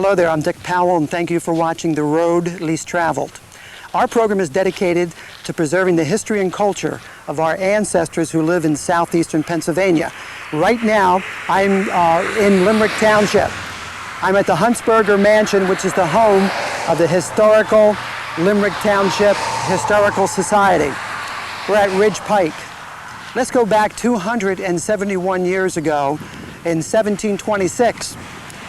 Hello there, I'm Dick Powell, and thank you for watching The Road Least Traveled. Our program is dedicated to preserving the history and culture of our ancestors who live in southeastern Pennsylvania. Right now, I'm in Limerick Township. I'm at the Huntsberger Mansion, which is the home of the historical Limerick Township Historical Society. We're at Ridge Pike. Let's go back 271 years ago in 1726.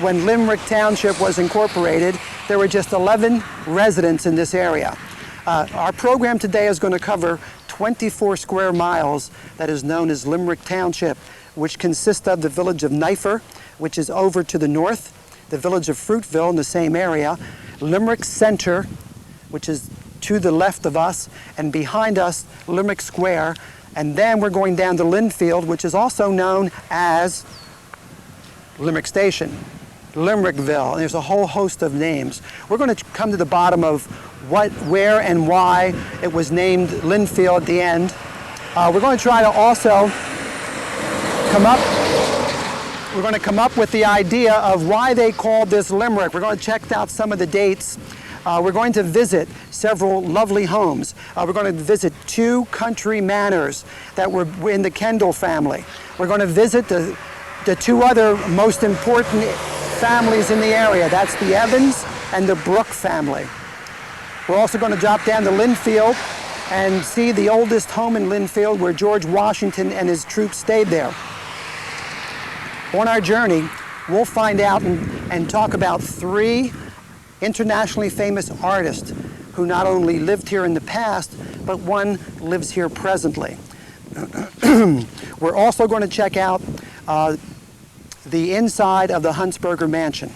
When Limerick Township was incorporated, there were just 11 residents in this area. Our program today is going to cover 24 square miles that is known as Limerick Township, which consists of the village of Knifer, which is over to the north, the village of Fruitville in the same area, Limerick Center, which is to the left of us, and behind us, Limerick Square, and then we're going down to Linfield, which is also known as Limerick Station, Limerickville, and there's a whole host of names. We're going to come to the bottom of what, where, and why it was named Linfield at the end. We're going to try to also come up with the idea of why they called this Limerick. We're going to check out some of the dates. We're going to visit several lovely homes. We're going to visit 2 country manors that were in the Kendall family. We're going to visit the 2 other most important families in the area. That's the Evans and the Brooke family. We're also going to drop down to Linfield and see the oldest home in Linfield where George Washington and his troops stayed there. On our journey, we'll find out and talk about 3 internationally famous artists who not only lived here in the past, but one lives here presently. We're also going to check out the inside of the Huntsberger Mansion.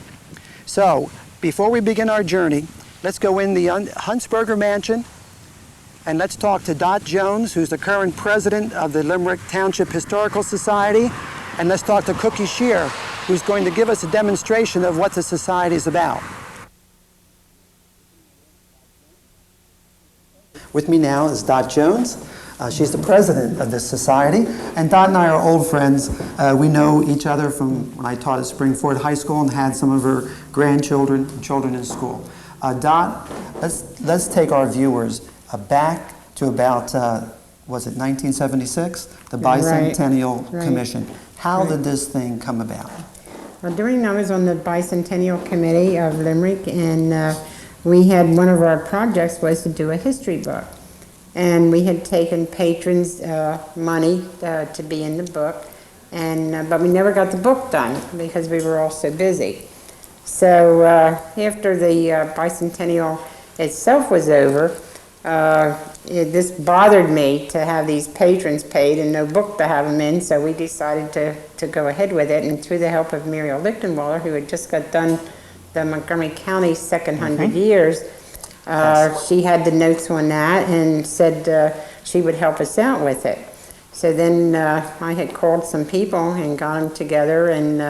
So, before we begin our journey, let's go in the Huntsberger Mansion and let's talk to Dot Jones, who's the current president of the Limerick Township Historical Society, and let's talk to Cookie Shear, who's going to give us a demonstration of what the society is about. With me now is Dot Jones. She's the president of this society, and Dot and I are old friends. We know each other from when I taught at Springford High School and had some of her grandchildren and children in school. Dot, let's take our viewers back to about, was it 1976? The Bicentennial Commission. How did this thing come about? Well, I was on the Bicentennial Committee of Limerick, and we had one of our projects was to do a history book. And we had taken patrons' money to be in the book, and but we never got the book done because we were all so busy. So after the bicentennial itself was over, this bothered me to have these patrons paid and no book to have them in, so we decided to go ahead with it. And through the help of Muriel Lichtenwaller, who had just got done the Montgomery County second 100 years, she had the notes on that and said she would help us out with it. So then I had called some people and got them together, and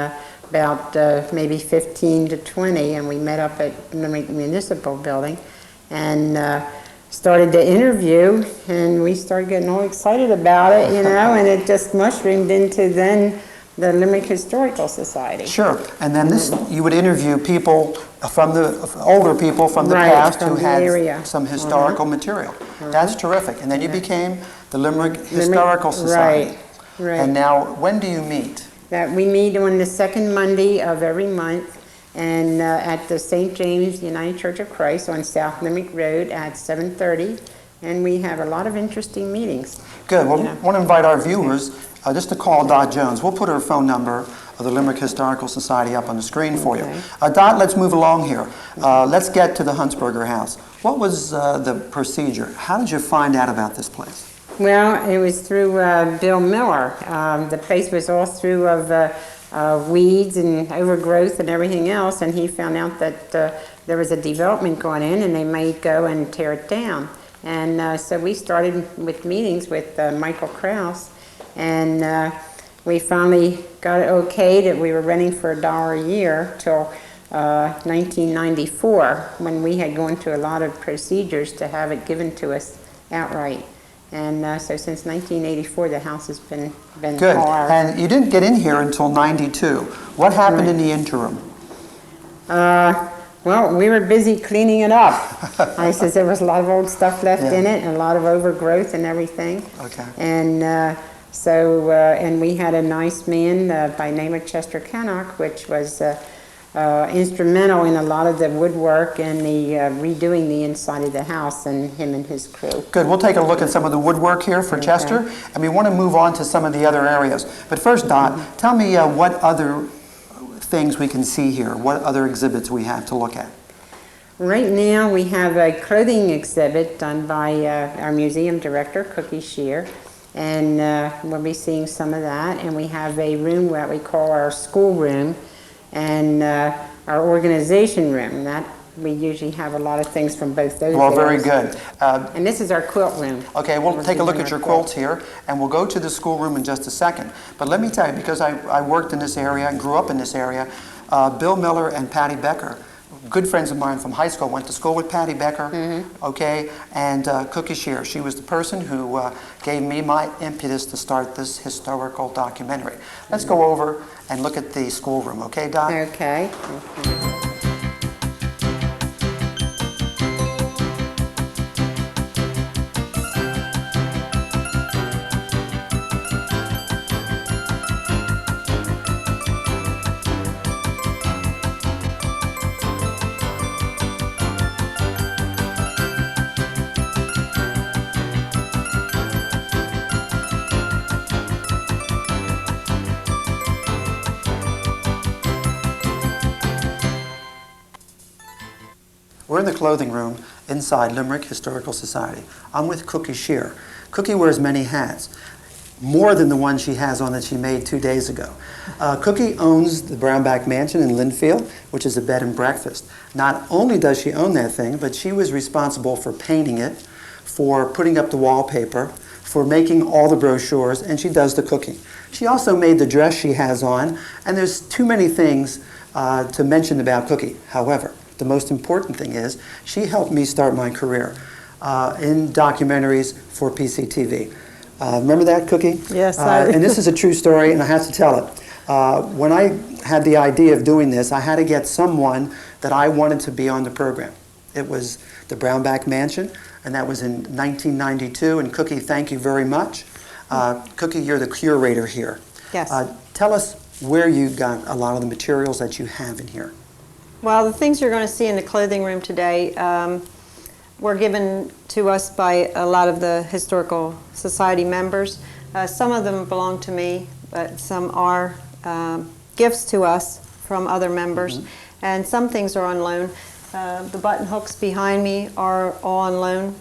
about maybe 15 to 20, and we met up at Limerick Municipal Building and started to interview, and we started getting all excited about it, you know, and it just mushroomed into then the Limerick Historical Society. Sure, and then this, you would interview people from the, older people from the past who had some historical material. That's terrific. And then you became the Limerick Historical Society. Right. And now, when do you meet? We meet on the second Monday of every month, and at the St. James United Church of Christ on South Limerick Road at 7:30, and we have a lot of interesting meetings. Good. Well, I want to invite our viewers just to call Dot Jones. We'll put her phone number of the Limerick Historical Society up on the screen for you. Dot, let's move along here. Let's get to the Huntsberger house. What was the procedure? How did you find out about this place? Well, it was through Bill Miller. The place was all through of weeds and overgrowth and everything else, and he found out that there was a development going in and they might go and tear it down. And so we started with meetings with Michael Krause, and we finally got it okayed that we were renting for $1 a year till 1994, when we had gone through a lot of procedures to have it given to us outright. And so since 1984, the house has been Good. ours. And you didn't get in here until '92. What happened in the interim? Well, we were busy cleaning it up. I says there was a lot of old stuff left in it and a lot of overgrowth and everything. Okay. And and we had a nice man by name of Chester Cannock, which was instrumental in a lot of the woodwork and the redoing the inside of the house, and him and his crew. Good. We'll take a look at some of the woodwork here for Chester, and we want to move on to some of the other areas. But first, Dot, tell me what other things we can see here, what other exhibits we have to look at. Right now we have a clothing exhibit done by our museum director, Cookie Shear, and we'll be seeing some of that. And we have a room that we call our school room and our organization room. That we usually have a lot of things from both those Well, very areas. good. And this is our quilt room. Okay, we'll take a look at your quilts here, and we'll go to the schoolroom in just a second. But let me tell you, because I worked in this area and grew up in this area, Bill Miller and Patty Becker, good friends of mine from high school, went to school with Patty Becker, okay, and Cookie Shear. She was the person who gave me my impetus to start this historical documentary. Let's go over and look at the schoolroom, okay, Dot? Okay. We're in the clothing room inside Limerick Historical Society. I'm with Cookie Shear. Cookie wears many hats, more than the one she has on that she made 2 days ago. Cookie owns the Brownback Mansion in Linfield, which is a bed and breakfast. Not only does she own that thing, but she was responsible for painting it, for putting up the wallpaper, for making all the brochures, and she does the cooking. She also made the dress she has on, and there's too many things to mention about Cookie. However, the most important thing is she helped me start my career in documentaries for PCTV. Remember that, Cookie? Yes, and this is a true story, and I have to tell it. When I had the idea of doing this, I had to get someone that I wanted to be on the program. It was the Brownback Mansion, and that was in 1992. And Cookie, thank you very much. Cookie, you're the curator here. Yes. Tell us where you got a lot of the materials that you have in here. Well, the things you're going to see in the clothing room today were given to us by a lot of the Historical Society members. Some of them belong to me, but some are gifts to us from other members, and some things are on loan. The button hooks behind me are all on loan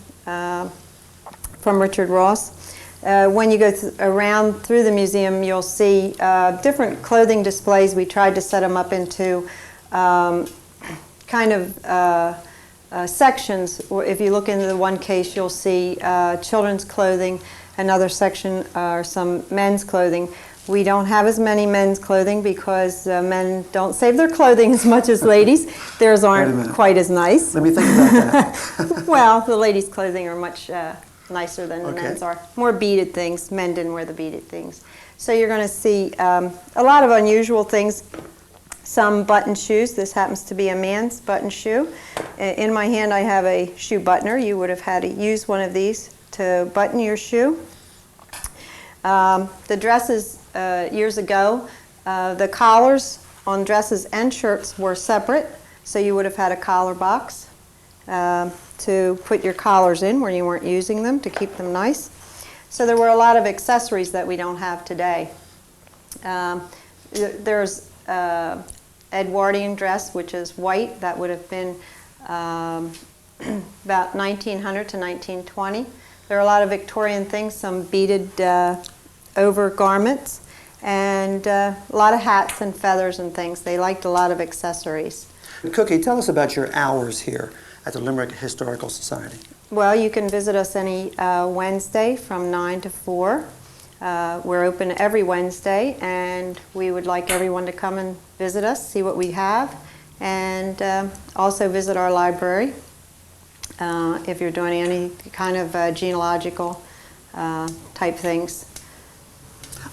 from Richard Ross. When you go around through the museum, you'll see different clothing displays. We tried to set them up into kind of sections. If you look into the one case, you'll see children's clothing. Another section are some men's clothing. We don't have as many men's clothing because men don't save their clothing as much as ladies. Theirs aren't quite as nice. Let me think about that. Well, the ladies' clothing are much nicer than the men's are. More beaded things. Men didn't wear the beaded things. So you're going to see a lot of unusual things. Some button shoes. This happens to be a man's button shoe. In my hand I have a shoe buttoner. You would have had to use one of these to button your shoe. The dresses years ago, the collars on dresses and shirts were separate, so you would have had a collar box to put your collars in where you weren't using them to keep them nice. So there were a lot of accessories that we don't have today. There's Edwardian dress, which is white. That would have been about 1900 to 1920. There are a lot of Victorian things, some beaded over garments, and a lot of hats and feathers and things. They liked a lot of accessories. Cookie, tell us about your hours here at the Limerick Historical Society. Well, you can visit us any Wednesday from 9 to 4. We're open every Wednesday, and we would like everyone to come and visit us, see what we have, and also visit our library if you're doing any kind of genealogical type things.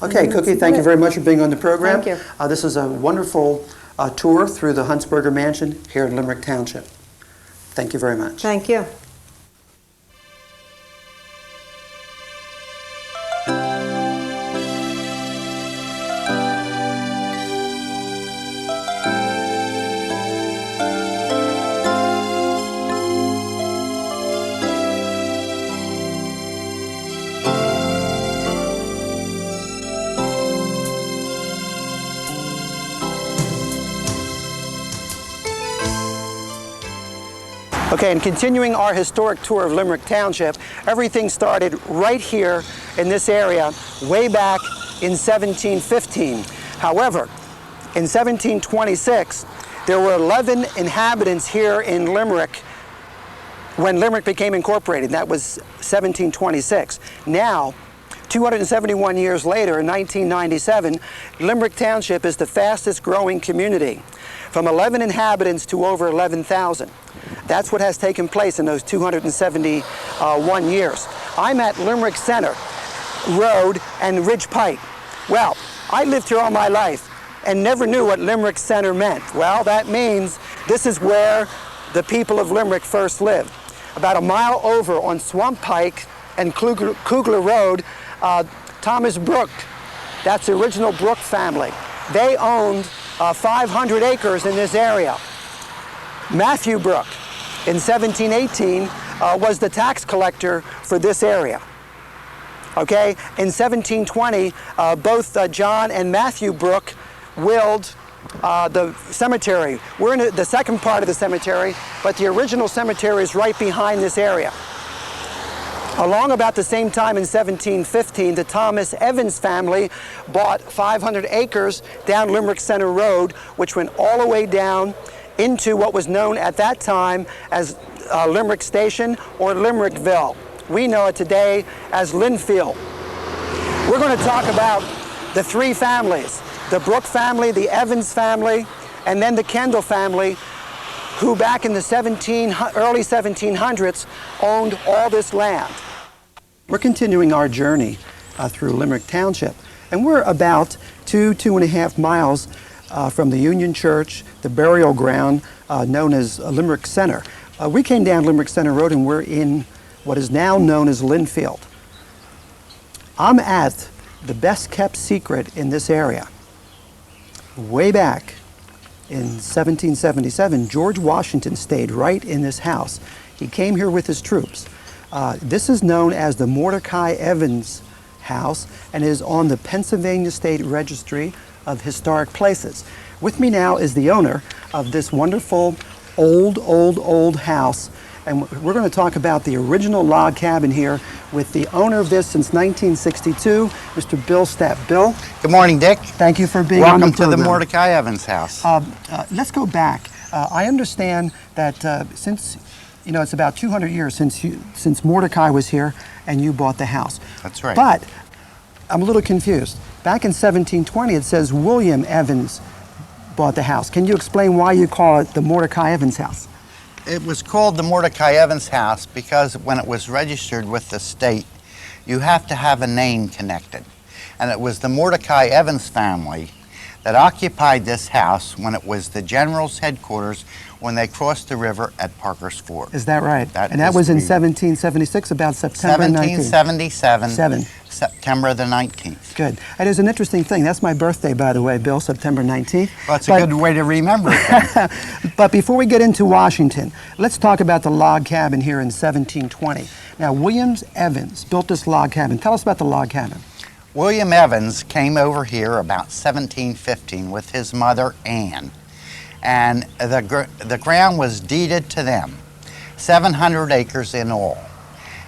Okay, Cookie, thank you very much for being on the program. Thank you. This is a wonderful tour through the Huntsberger Mansion here in Limerick Township. Thank you very much. Thank you. Okay, and continuing our historic tour of Limerick Township, everything started right here in this area way back in 1715. However, in 1726, there were 11 inhabitants here in Limerick when Limerick became incorporated. That was 1726. Now, 271 years later, in 1997, Limerick Township is the fastest growing community, from 11 inhabitants to over 11,000. That's what has taken place in those 271 years. I'm at Limerick Center Road and Ridge Pike. Well, I lived here all my life and never knew what Limerick Center meant. Well, that means this is where the people of Limerick first lived. About a mile over on Swamp Pike and Kugler Road, Thomas Brooke, that's the original Brooke family. They owned 500 acres in this area. Matthew Brooke, in 1718, was the tax collector for this area. Okay, in 1720, both John and Matthew Brooke willed the cemetery. We're in the second part of the cemetery, but the original cemetery is right behind this area. Along about the same time in 1715, the Thomas Evans family bought 500 acres down Limerick Center Road, which went all the way down into what was known at that time as Limerick Station or Limerickville. We know it today as Linfield. We're going to talk about the three families, the Brooke family, the Evans family, and then the Kendall family, who back in the early 1700s owned all this land. We're continuing our journey through Limerick Township, and we're about 2.5 miles from the Union Church, the burial ground known as Limerick Center. We came down Limerick Center Road and we're in what is now known as Linfield. I'm at the best kept secret in this area. Way back in 1777, George Washington stayed right in this house. He came here with his troops. This is known as the Mordecai Evans House and is on the Pennsylvania State Registry of Historic Places. With me now is the owner of this wonderful old house, and we're going to talk about the original log cabin here with the owner of this since 1962, Mr. Bill Stepp. Bill? Good morning, Dick. Thank you for being on the program. Welcome to the Mordecai Evans house. Let's go back. I understand that since, you know, it's about 200 years since Mordecai was here and you bought the house. That's right. But I'm a little confused. Back in 1720, it says William Evans bought the house. Can you explain why you call it the Mordecai Evans house? It was called the Mordecai Evans house because when it was registered with the state, you have to have a name connected. And it was the Mordecai Evans family that occupied this house when it was the general's headquarters when they crossed the river at Parker's Ford. Is that right? And that was in 1776, about September 19th. 1777, September the 19th. Good. And there's an interesting thing. That's my birthday, by the way, Bill, September 19th. Well, it's a good way to remember it. But before we get into Washington, let's talk about the log cabin here in 1720. Now, William Evans built this log cabin. Tell us about the log cabin. William Evans came over here about 1715 with his mother, Anne. And the ground was deeded to them, 700 acres in all.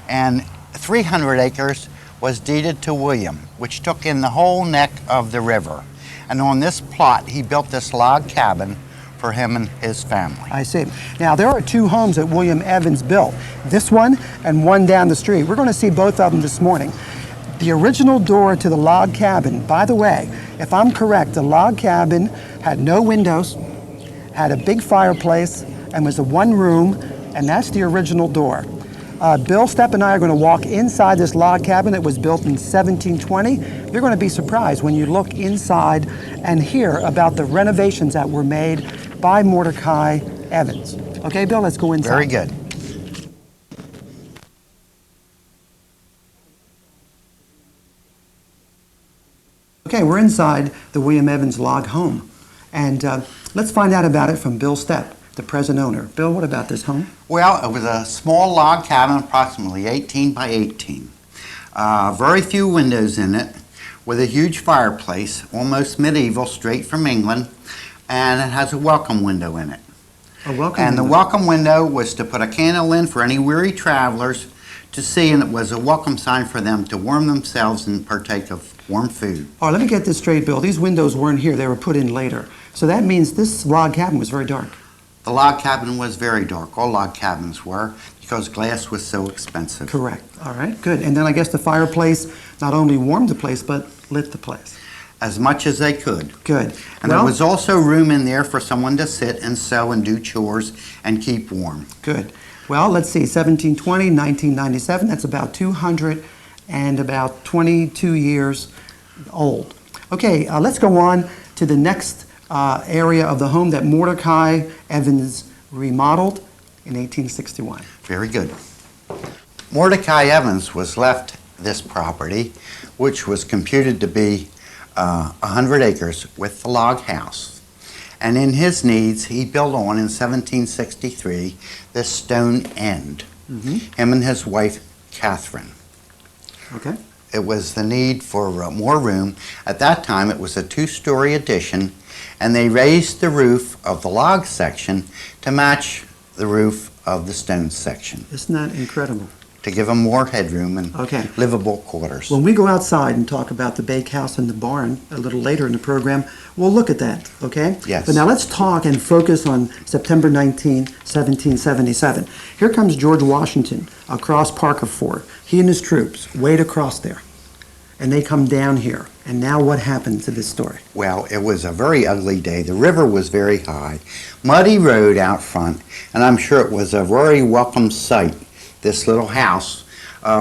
And 300 acres was deeded to William, which took in the whole neck of the river. And on this plot, he built this log cabin for him and his family. I see. Now, there are two homes that William Evans built, this one and one down the street. We're going to see both of them this morning. The original door to the log cabin, by the way, if I'm correct, the log cabin had no windows, had a big fireplace, and was a one room, and that's the original door. Bill, Stepp, and I are going to walk inside this log cabin that was built in 1720. You're going to be surprised when you look inside and hear about the renovations that were made by Mordecai Evans. Okay, Bill, let's go inside. Very good. Okay, we're inside the William Evans log home. And let's find out about it from Bill Stepp, the present owner. Bill, what about this home? Well, it was a small log cabin, approximately 18 by 18. Very few windows in it, with a huge fireplace, almost medieval, straight from England, and it has a welcome window in it. A welcome And the window. welcome window was to put a candle in for any weary travelers to see, and it was a welcome sign for them to warm themselves and partake of warm food. All right, let me get this straight, Bill. These windows weren't here. They were put in later. So that means this log cabin was very dark. The log cabin was very dark. All log cabins were, because glass was so expensive. Correct. All right, good. And then I guess the fireplace not only warmed the place, but lit the place. As much as they could. Good. And there was also room in there for someone to sit and sew and do chores and keep warm. Good. Well, let's see, 1720, 1997, that's about 200 and about 22 years old. Okay, let's go on to the next area of the home that Mordecai Evans remodeled in 1861. Very good. Mordecai Evans was left this property, which was computed to be 100 acres, with the log house. And in his needs, he built on in 1763 this stone end, him and his wife, Catherine. Okay. It was the need for more room. At that time, it was a two-story addition, and they raised the roof of the log section to match the roof of the stone section, Isn't that incredible? to give them more headroom and Okay. livable quarters. When we go outside and talk about the bakehouse and the barn a little later in the program, we'll look at that, okay? Yes. But now let's talk and focus on September 19, 1777. Here comes George Washington across Parker Ford. He and his troops wade across there, and they come down here. And now what happened to this story? Well, it was a very ugly day. The river was very high, muddy road out front, and I'm sure it was a very welcome sight, this little house,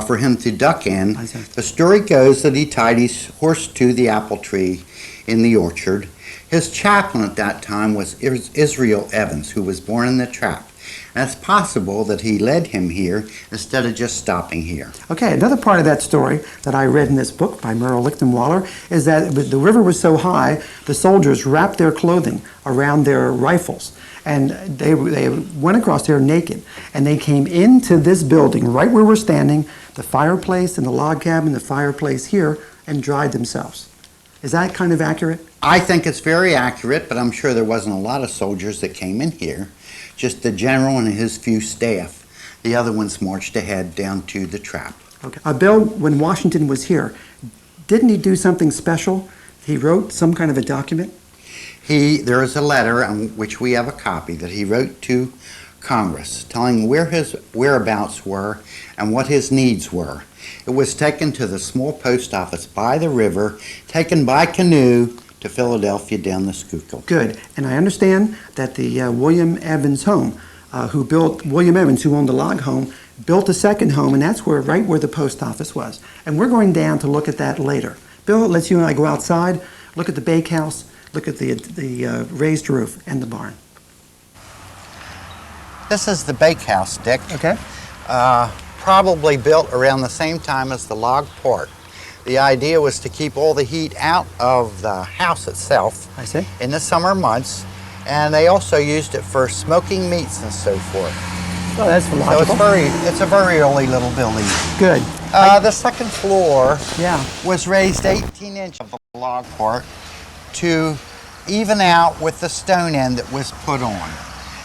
for him to duck in. I see. The story goes that he tied his horse to the apple tree in the orchard. His chaplain at that time was Israel Evans, who was born in the trap. And it's possible that he led him here instead of just stopping here. Okay, another part of that story that I read in this book by Merle Lichtenwaller is that the river was so high, the soldiers wrapped their clothing around their rifles. And they went across there naked. And they came into this building, right where we're standing, the fireplace and the log cabin, the fireplace here, and dried themselves. Is that kind of accurate? I think it's very accurate, but I'm sure there wasn't a lot of soldiers that came in here. Just the general and his few staff. The other ones marched ahead down to the trap. Okay. Bill, when Washington was here, didn't he do something special? He wrote some kind of a document? There is a letter, on which we have a copy, that he wrote to Congress, telling where his whereabouts were and what his needs were. It was taken to the small post office by the river, taken by canoe to Philadelphia down the Schuylkill. Good. And I understand that the William Evans home, William Evans, who owned the log home, built a second home, and that's right where the post office was. And we're going down to look at that later. Bill, let's you and I go outside, look at the bakehouse, look at the raised roof and the barn. This is the bakehouse, Dick. Okay. Probably built around the same time as the log port. The idea was to keep all the heat out of the house itself I see. in the summer months, and they also used it for smoking meats and so forth. Oh, that's So logical. it's a very early little building. Good. The second floor Yeah. was raised 18 inches of the log port to even out with the stone end that was put on.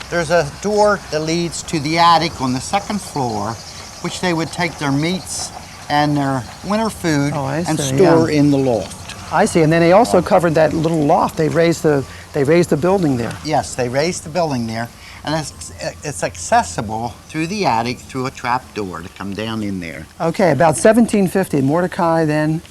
There's a door that leads to the attic on the second floor, which they would take their meats and their winter food Oh, I and see, store yeah. in the loft. I see. And then they also covered that little loft. They raised the building there. Yes, they raised the building there, and it's accessible through the attic through a trap door to come down in there. Okay, about 1750, Mordecai then,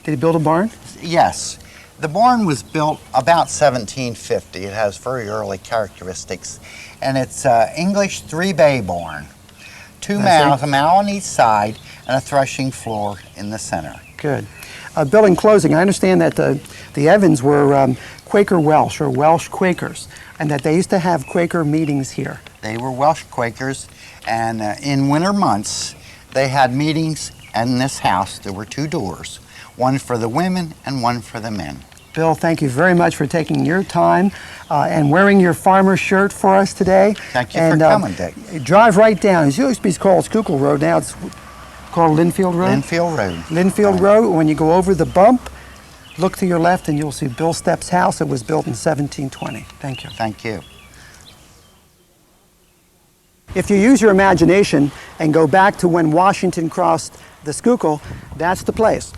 did he build a barn? Yes, the barn was built about 1750. It has very early characteristics, and it's English three-bay barn. Two I mouths, see. a mile on each side, and a threshing floor in the center. Good. Bill, in closing, I understand that the Evans were Quaker Welsh, or Welsh Quakers, and that they used to have Quaker meetings here. They were Welsh Quakers, and in winter months, they had meetings in this house. There were two doors, one for the women and one for the men. Bill, thank you very much for taking your time and wearing your farmer shirt for us today. Thank you for coming, Dick. Drive right down. It used to be called Schuylkill Road. Now it's called Linfield Road. Linfield Road. Linfield Road. When you go over the bump, look to your left and you'll see Bill Stepp's house. It was built in 1720. Thank you. Thank you. If you use your imagination and go back to when Washington crossed the Schuylkill, that's the place.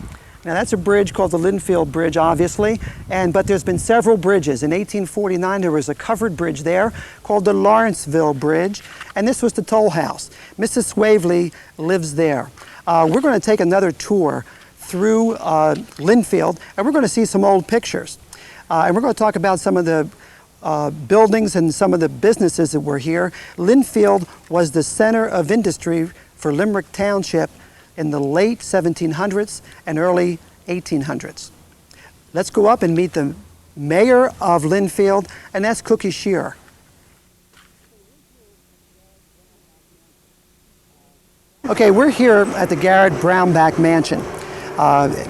Now that's a bridge called the Linfield Bridge, obviously, but there's been several bridges. In 1849 there was a covered bridge there called the Lawrenceville Bridge, and this was the toll house. Mrs. Swavely lives there. We're going to take another tour through Linfield, and we're going to see some old pictures. And we're going to talk about some of the buildings and some of the businesses that were here. Linfield was the center of industry for Limerick Township in the late 1700s and early 1800s. Let's go up and meet the mayor of Linfield, and that's Cookie Shearer. Okay, we're here at the Garrett Brownback Mansion.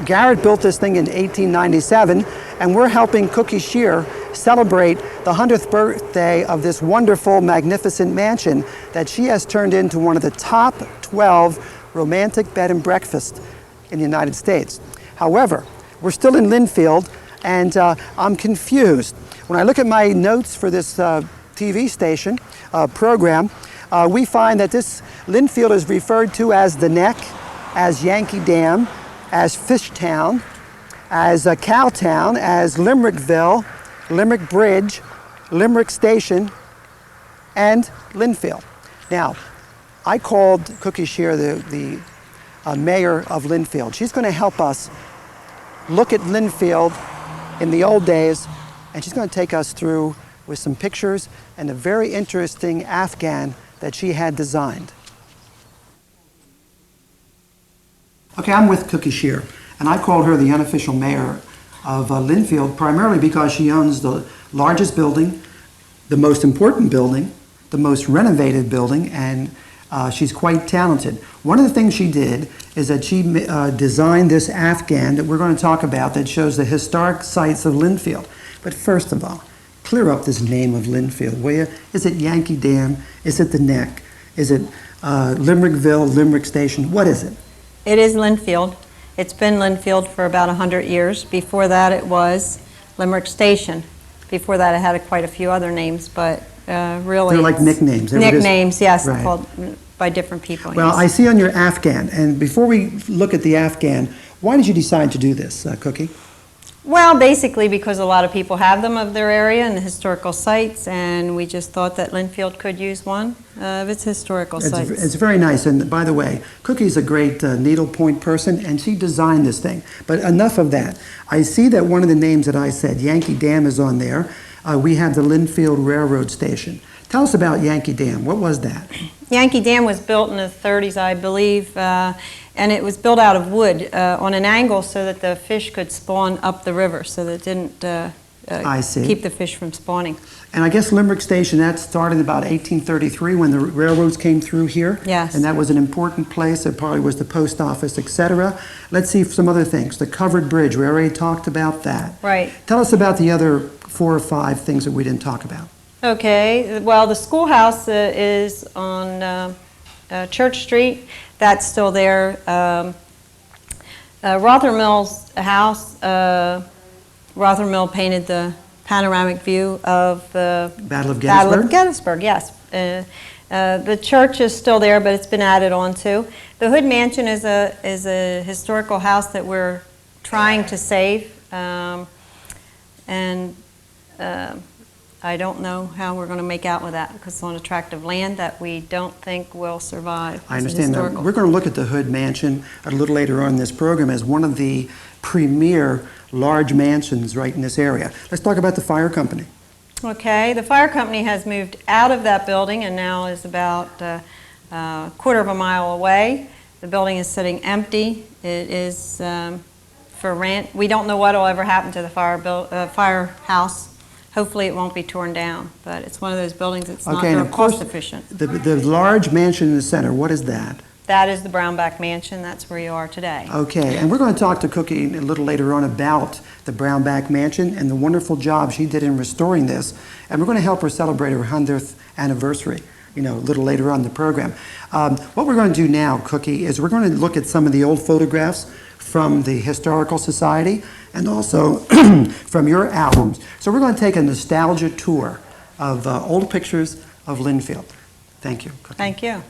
Garrett built this thing in 1897, and we're helping Cookie Shearer celebrate the 100th birthday of this wonderful, magnificent mansion that she has turned into one of the top 12 romantic bed and breakfasts in the United States. However, we're still in Linfield, and I'm confused. When I look at my notes for this TV station program, we find that this Linfield is referred to as the Neck, as Yankee Dam, as Fishtown, as Cowtown, as Limerickville, Limerick Bridge, Limerick Station, and Linfield. Now, I called Cookie Shearer the mayor of Linfield. She's going to help us look at Linfield in the old days, and she's going to take us through with some pictures and a very interesting Afghan that she had designed. Okay, I'm with Cookie Shearer, and I called her the unofficial mayor of Linfield primarily because she owns the largest building, the most important building, the most renovated building, and she's quite talented. One of the things she did is that she designed this Afghan that we're going to talk about that shows the historic sites of Linfield. But first of all, clear up this name of Linfield, will you? Is it Yankee Dam? Is it the Neck? Is it Limerickville, Limerick Station? What is it? It is Linfield. It's been Linfield for about 100 years. Before that it was Limerick Station. Before that it had quite a few other names, but really They're like nicknames. Nicknames, yes, right. Called by different people. Well, yes. I see on your Afghan, and before we look at the Afghan, why did you decide to do this, Cookie? Well, basically because a lot of people have them of their area and the historical sites, and we just thought that Linfield could use one of its historical sites. It's very nice, and by the way, Cookie's a great needlepoint person, and she designed this thing. But enough of that. I see that one of the names that I said, Yankee Dam, is on there. We have the Linfield Railroad Station. Tell us about Yankee Dam. What was that? Yankee Dam was built in the 30s, I believe, and it was built out of wood on an angle so that the fish could spawn up the river, so that it didn't I see. keep the fish from spawning. And I guess Limerick Station, that started about 1833 when the railroads came through here. Yes. And that was an important place. It probably was the post office, etc. Let's see some other things. The covered bridge, we already talked about that. Right. Tell us about the other 4 or 5 things that we didn't talk about. Okay, well, the schoolhouse is on Church Street. That's still there. Rothermill's house, Rothermill painted the panoramic view of the Battle of Battle Gettysburg? of Gettysburg, yes. The church is still there, but it's been added on to. The Hood Mansion is a historical house that we're trying to save, and I don't know how we're going to make out with that because it's on a tract of land that we don't think will survive. I understand that. We're going to look at the Hood Mansion a little later on in this program as one of the premier large mansions right in this area. Let's talk about the fire company. Okay, the fire company has moved out of that building and now is about quarter of a mile away. The building is sitting empty. It is for rent. We don't know what will ever happen to the firehouse. Hopefully it won't be torn down, but it's one of those buildings that's not Okay, and very of course, cost efficient. the large mansion in the center, what is that? That is the Brownback Mansion. That's where you are today. Okay, and we're going to talk to Cookie a little later on about the Brownback Mansion and the wonderful job she did in restoring this. And we're going to help her celebrate her 100th anniversary, a little later on in the program. What we're going to do now, Cookie, is we're going to look at some of the old photographs from the Historical Society and also from your albums. So we're going to take a nostalgia tour of old pictures of Linfield. Thank you, Cookie. Thank you.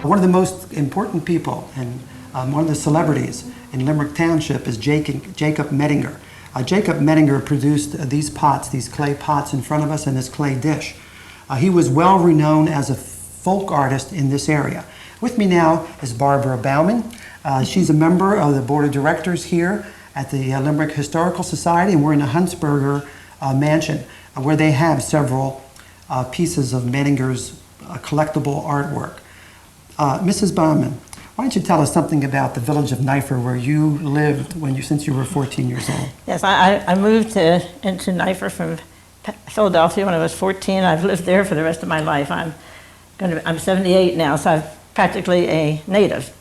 One of the most important people and one of the celebrities in Limerick Township is Jacob Mettinger. Jacob Mettinger produced these pots, these clay pots in front of us, and this clay dish. He was well renowned as a folk artist in this area. With me now is Barbara Bauman. She's a member of the board of directors here at the Limerick Historical Society, and we're in the Huntsberger Mansion, where they have several pieces of Mettinger's collectible artwork. Mrs. Bauman, why don't you tell us something about the village of Knifer, where you lived since you were 14 years old? Yes, I moved into Knifer from Philadelphia when I was 14. I've lived there for the rest of my life. I'm 78 now, so I'm practically a native.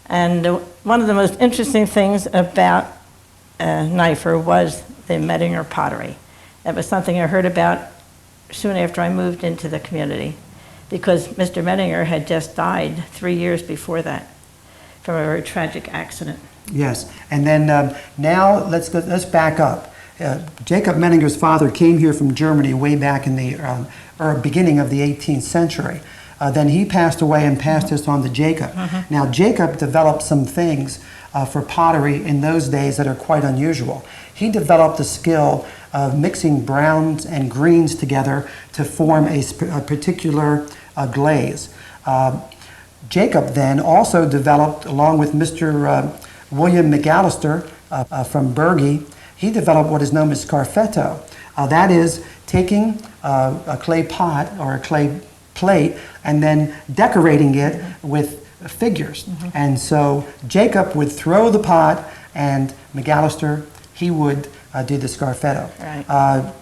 And one of the most interesting things about Knifer was the Mettinger pottery. That was something I heard about soon after I moved into the community, because Mr. Mettinger had just died 3 years before that from a very tragic accident. Yes, and then now let's back up. Jacob Mettinger's father came here from Germany way back in the beginning of the 18th century. Then he passed away and passed this on to Jacob. Now Jacob developed some things for pottery in those days that are quite unusual. He developed the skill of mixing browns and greens together to form a particular glaze. Jacob then also developed, along with Mr. William McAllister from Bergie, he developed what is known as scarfetto. That is taking a clay pot or a clay plate and then decorating it with figures. And so Jacob would throw the pot and McAllister, he would do the scarfetto. Right.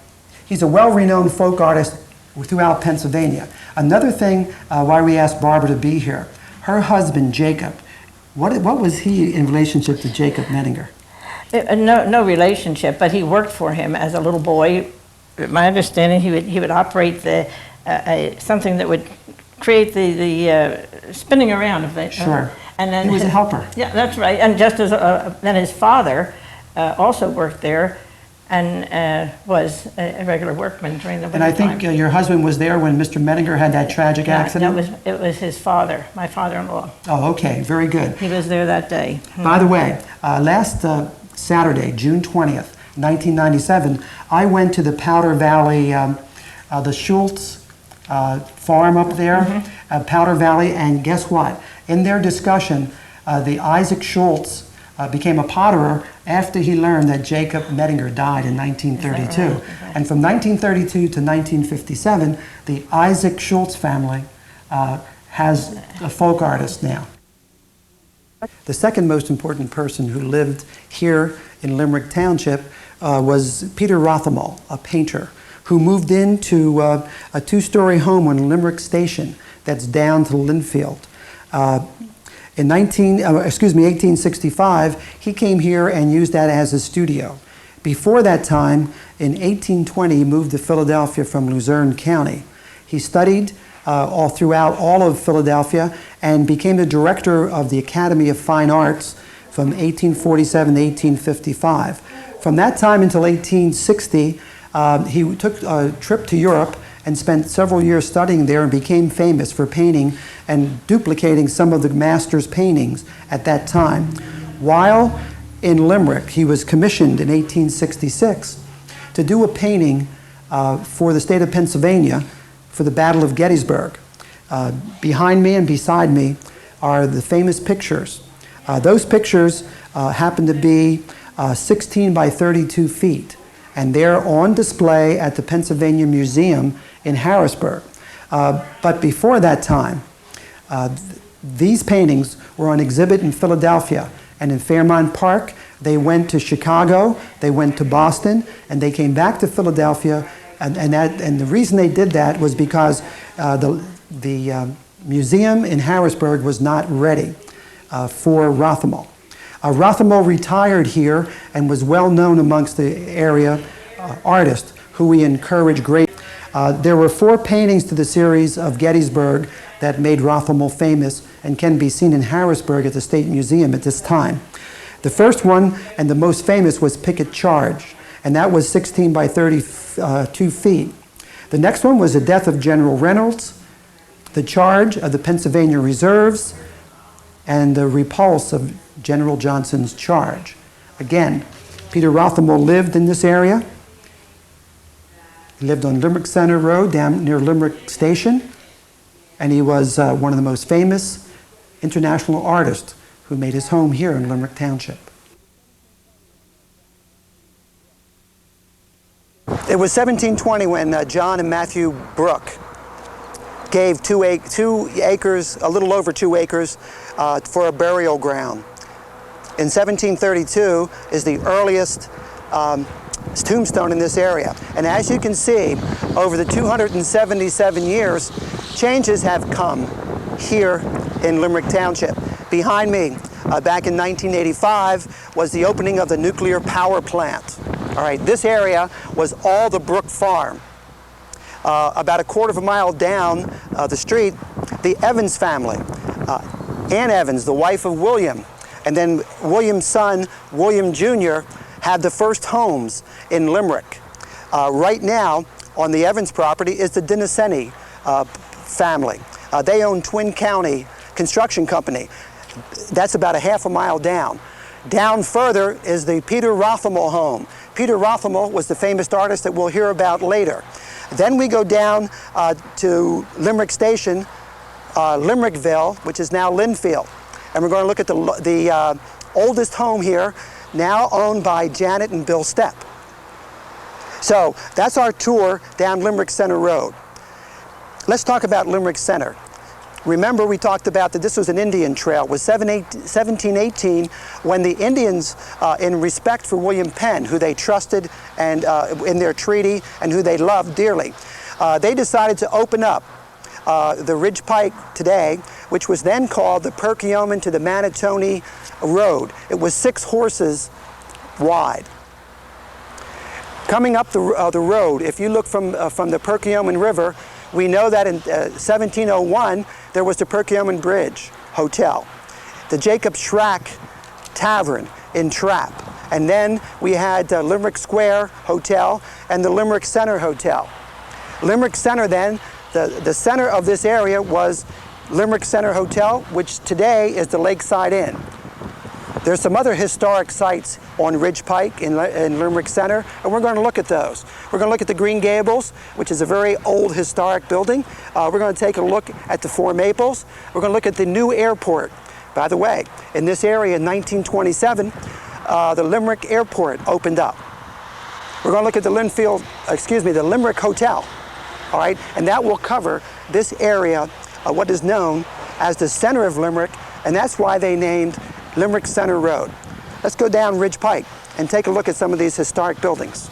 He's a well-renowned folk artist throughout Pennsylvania. Another thing why we asked Barbara to be here, her husband Jacob, what was he in relationship to Jacob Mettinger? No relationship, but he worked for him as a little boy. My understanding, he would operate something that would create the spinning around of it. Sure. And then he was a helper. Yeah, that's right. And just as then his father also worked there and was a regular workman during the winter And I think time. your husband was there when Mr. Mettinger had that tragic accident? It was his father, my father-in-law. Oh, okay, very good. He was there that day. By the way, last Saturday, June 20th, 1997, I went to the Powder Valley, the Schultz farm up there, Powder Valley, and guess what? In their discussion, the Isaac Schultz became a potterer after he learned that Jacob Mettinger died in 1932. Right? Okay. And from 1932 to 1957, the Isaac Schultz family has a folk artist now. The second most important person who lived here in Limerick Township was Peter Rothamel, a painter, who moved into a two-story home on Limerick Station that's down to Linfield. In 1865, he came here and used that as a studio. Before that time, in 1820, he moved to Philadelphia from Luzerne County. He studied all throughout all of Philadelphia and became the director of the Academy of Fine Arts from 1847 to 1855. From that time until 1860, he took a trip to Europe and spent several years studying there and became famous for painting and duplicating some of the master's paintings at that time. While in Limerick, he was commissioned in 1866 to do a painting for the state of Pennsylvania for the Battle of Gettysburg. Behind me and beside me are the famous pictures. Those pictures happen to be 16 by 32 feet, and they're on display at the Pennsylvania Museum in Harrisburg. But before that time, these paintings were on exhibit in Philadelphia and in Fairmount Park. They went to Chicago, they went to Boston, and they came back to Philadelphia. And the reason they did that was because the museum in Harrisburg was not ready for Rothermel. Rothermel retired here and was well known amongst the area artists who we encourage greatly. There were 4 paintings to the series of Gettysburg that made Rothermel famous and can be seen in Harrisburg at the State Museum at this time. The first one and the most famous was Picket Charge, and that was 16 by 32 feet. The next one was the death of General Reynolds, the charge of the Pennsylvania Reserves, and the repulse of General Johnson's charge. Again, Peter Rothermel lived in this area. He lived on Limerick Center Road down near Limerick Station, and he was one of the most famous international artists who made his home here in Limerick Township. It was 1720 when John and Matthew Brooke gave 2 acres, a little over 2 acres, for a burial ground. In 1732 is the earliest tombstone in this area. And as you can see, over the 277 years, changes have come here in Limerick Township. Behind me, back in 1985, was the opening of the nuclear power plant. All right, this area was all the Brook Farm. About a quarter of a mile down the street, the Evans family, Ann Evans, the wife of William, and then William's son, William Jr., had the first homes in Limerick. Right now, on the Evans property is the Dinneseny family. They own Twin County Construction Company. That's about a half a mile down. Down further is the Peter Rothermel home. Peter Rothermel was the famous artist that we'll hear about later. Then we go down to Limerick Station, Limerickville, which is now Linfield. And we're going to look at the oldest home here, now owned by Janet and Bill Stepp. So that's our tour down Limerick Center Road. Let's talk about Limerick Center. Remember, we talked about that this was an Indian trail. It was 1718 when the Indians, in respect for William Penn, who they trusted and in their treaty and who they loved dearly, they decided to open up the Ridge Pike today, which was then called the Perkiomen to the Manatee Road. It was 6 horses wide. Coming up the road, if you look from the Perkiomen River, we know that in 1701, there was the Perkiomen Bridge Hotel, the Jacob Schrack Tavern in Trapp, and then we had Limerick Square Hotel and the Limerick Center Hotel. Limerick Center then, the center of this area was Limerick Center Hotel, which today is the Lakeside Inn. There's some other historic sites on Ridge Pike in Limerick Center, and we're going to look at those. We're going to look at the Green Gables, which is a very old historic building. We're going to take a look at the Four Maples. We're going to look at the new airport. By the way, in this area in 1927, the Limerick Airport opened up. We're going to look at the the Limerick Hotel, all right? And that will cover this area, what is known as the center of Limerick, and that's why they named Limerick Center Road. Let's go down Ridge Pike and take a look at some of these historic buildings.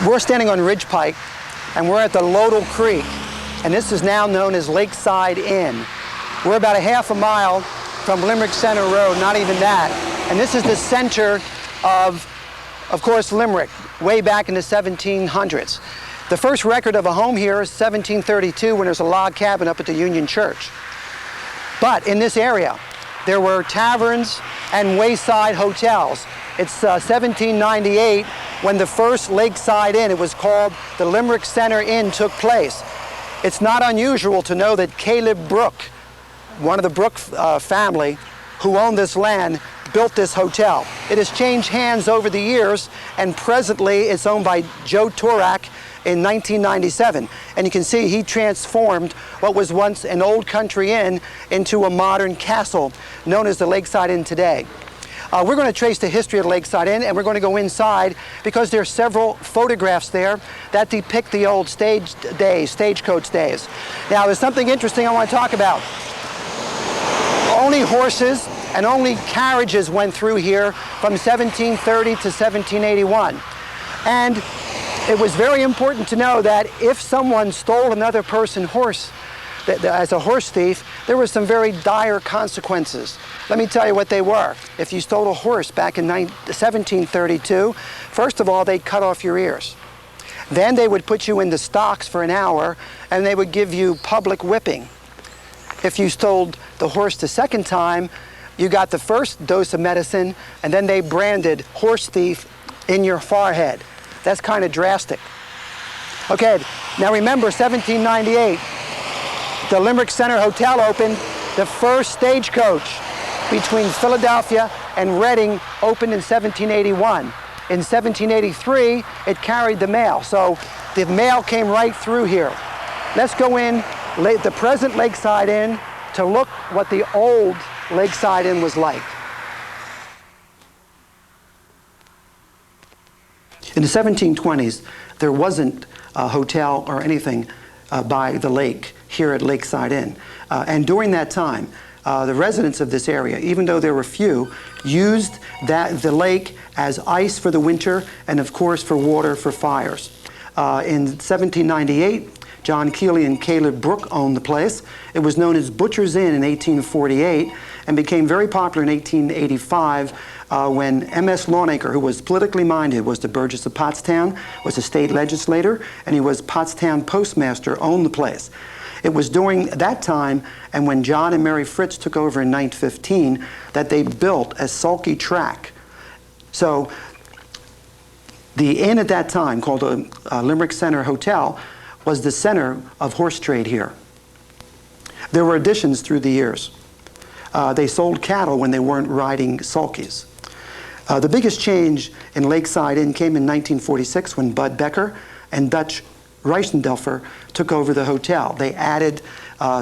We're standing on Ridge Pike, and we're at the Lodel Creek, and this is now known as Lakeside Inn. We're about a half a mile from Limerick Center Road, not even that. And this is the center of course, Limerick, way back in the 1700s. The first record of a home here is 1732 when there's a log cabin up at the Union Church. But in this area, there were taverns and wayside hotels. It's 1798 when the first Lakeside Inn, it was called the Limerick Center Inn, took place. It's not unusual to know that Caleb Brooke, one of the Brooke family who owned this land, built this hotel. It has changed hands over the years, and presently it's owned by Joe Torak in 1997. And you can see he transformed what was once an old country inn into a modern castle known as the Lakeside Inn today. We're going to trace the history of the Lakeside Inn, and we're going to go inside because there are several photographs there that depict the old stagecoach days. Now, there's something interesting I want to talk about. Only horses and only carriages went through here from 1730 to 1781. And it was very important to know that if someone stole another person's horse, as a horse thief, there were some very dire consequences. Let me tell you what they were. If you stole a horse back in 1732, first of all, they'd cut off your ears. Then they would put you in the stocks for an hour, and they would give you public whipping. If you stole the horse the second time, you got the first dose of medicine, and then they branded horse thief in your forehead. That's kind of drastic. Okay, now remember 1798, the Limerick Center Hotel opened. The first stagecoach between Philadelphia and Reading opened in 1781. In 1783, it carried the mail, so the mail came right through here. Let's go in the present Lakeside Inn to look what the old Lakeside Inn was like. In the 1720s, there wasn't a hotel or anything by the lake here at Lakeside Inn. And during that time, the residents of this area, even though there were few, used the lake as ice for the winter and, of course, for water for fires. In 1798, John Keeley and Caleb Brooke owned the place. It was known as Butcher's Inn in 1848 and became very popular in 1885 when M.S. Longacre, who was politically minded, was the Burgess of Pottstown, was a state legislator, and he was Pottstown postmaster, owned the place. It was during that time, and when John and Mary Fritz took over in 1915, that they built a sulky track. So the inn at that time, called the Limerick Center Hotel, was the center of horse trade here. There were additions through the years. They sold cattle when they weren't riding sulkies. The biggest change in Lakeside Inn came in 1946 when Bud Becker and Dutch Reisendelfer took over the hotel. They added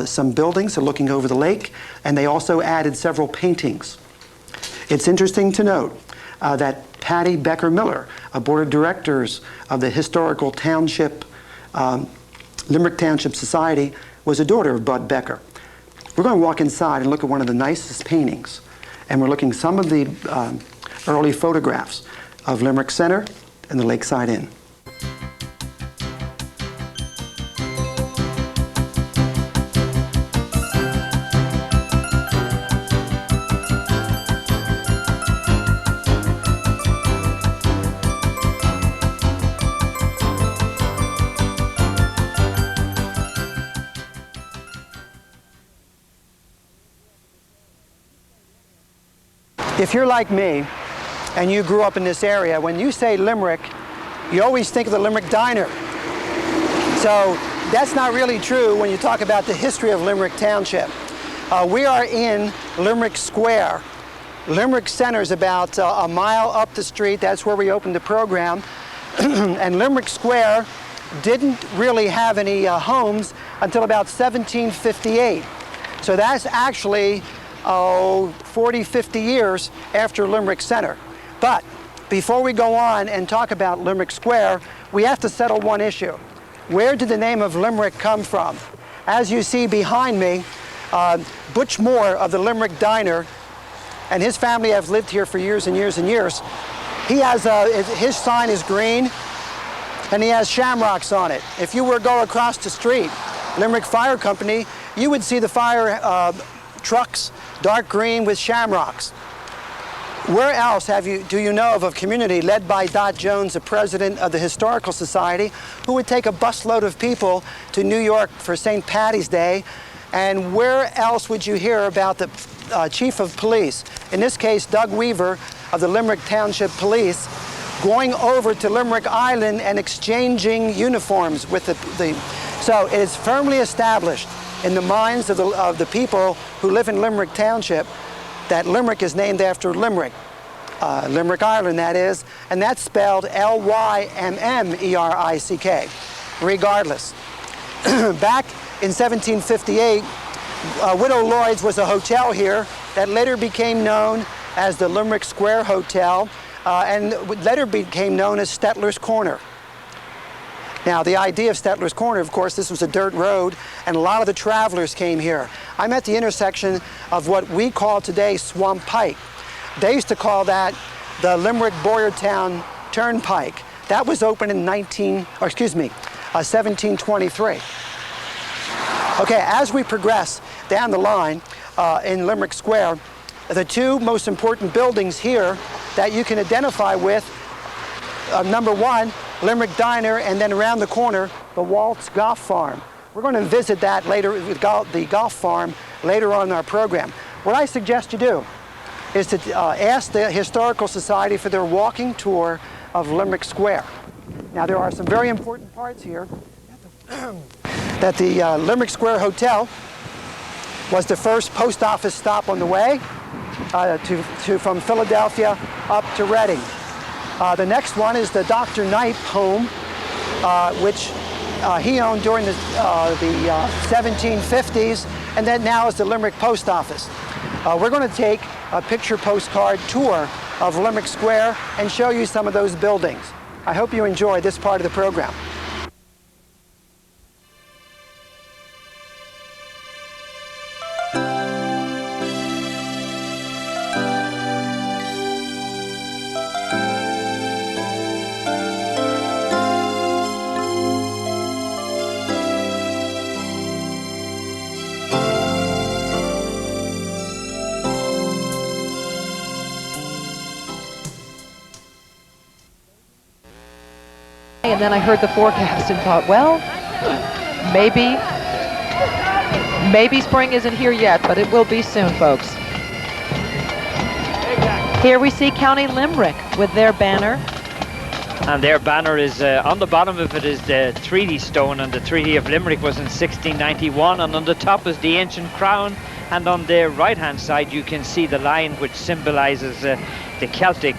some buildings looking over the lake, and they also added several paintings. It's interesting to note that Patty Becker Miller, a board of directors of the Historical Township, Limerick Township Society, was a daughter of Bud Becker. We're going to walk inside and look at one of the nicest paintings, and we're looking at some of the early photographs of Limerick Center and the Lakeside Inn. If you're like me, and you grew up in this area, when you say Limerick, you always think of the Limerick Diner. So that's not really true when you talk about the history of Limerick Township. We are in Limerick Square. Limerick Center is about a mile up the street. That's where we opened the program. And Limerick Square didn't really have any homes until about 1758. So that's actually 40, 50 years after Limerick Center. But before we go on and talk about Limerick Square, we have to settle one issue. Where did the name of Limerick come from? As you see behind me, Butch Moore of the Limerick Diner and his family have lived here for years and years and years. He has his sign is green. and he has shamrocks on it. If you were to go across the street, Limerick Fire Company, you would see the fire trucks, dark green with shamrocks. Where else do you know of a community led by Dot Jones, the president of the Historical Society, who would take a busload of people to New York for St. Patty's Day? And where else would you hear about the chief of police, in this case Doug Weaver of the Limerick Township Police, going over to Limerick Island and exchanging uniforms with so it is firmly established in the minds of the people who live in Limerick Township that Limerick is named after Limerick, Limerick Island that is, and that's spelled L-Y-M-M-E-R-I-C-K, regardless. Back in 1758, Widow Lloyd's was a hotel here that later became known as the Limerick Square Hotel, and later became known as Stetler's Corner. Now, the idea of Stetler's Corner, of course, this was a dirt road, and a lot of the travelers came here. I'm at the intersection of what we call today Swamp Pike. They used to call that the Limerick Boyertown Turnpike. That was opened in 1723. Okay, as we progress down the line in Limerick Square, the two most important buildings here that you can identify with, number one, Limerick Diner, and then around the corner, the Waltz Golf Farm. We're going to visit that later, the golf farm, later on in our program. What I suggest you do is to ask the Historical Society for their walking tour of Limerick Square. Now, there are some very important parts here. That the Limerick Square Hotel was the first post office stop on the way from Philadelphia up to Reading. The next one is the Dr. Knight home, which he owned during the 1750s, and then now is the Limerick Post Office. We're going to take a picture postcard tour of Limerick Square and show you some of those buildings. I hope you enjoy this part of the program. And then I heard the forecast and thought, well, maybe spring isn't here yet, but it will be soon, folks. Here we see County Limerick with their banner. And their banner is, on the bottom of it is the Treaty Stone, and the Treaty of Limerick was in 1691, and on the top is the ancient crown, and on the right-hand side you can see the lion which symbolises the Celtic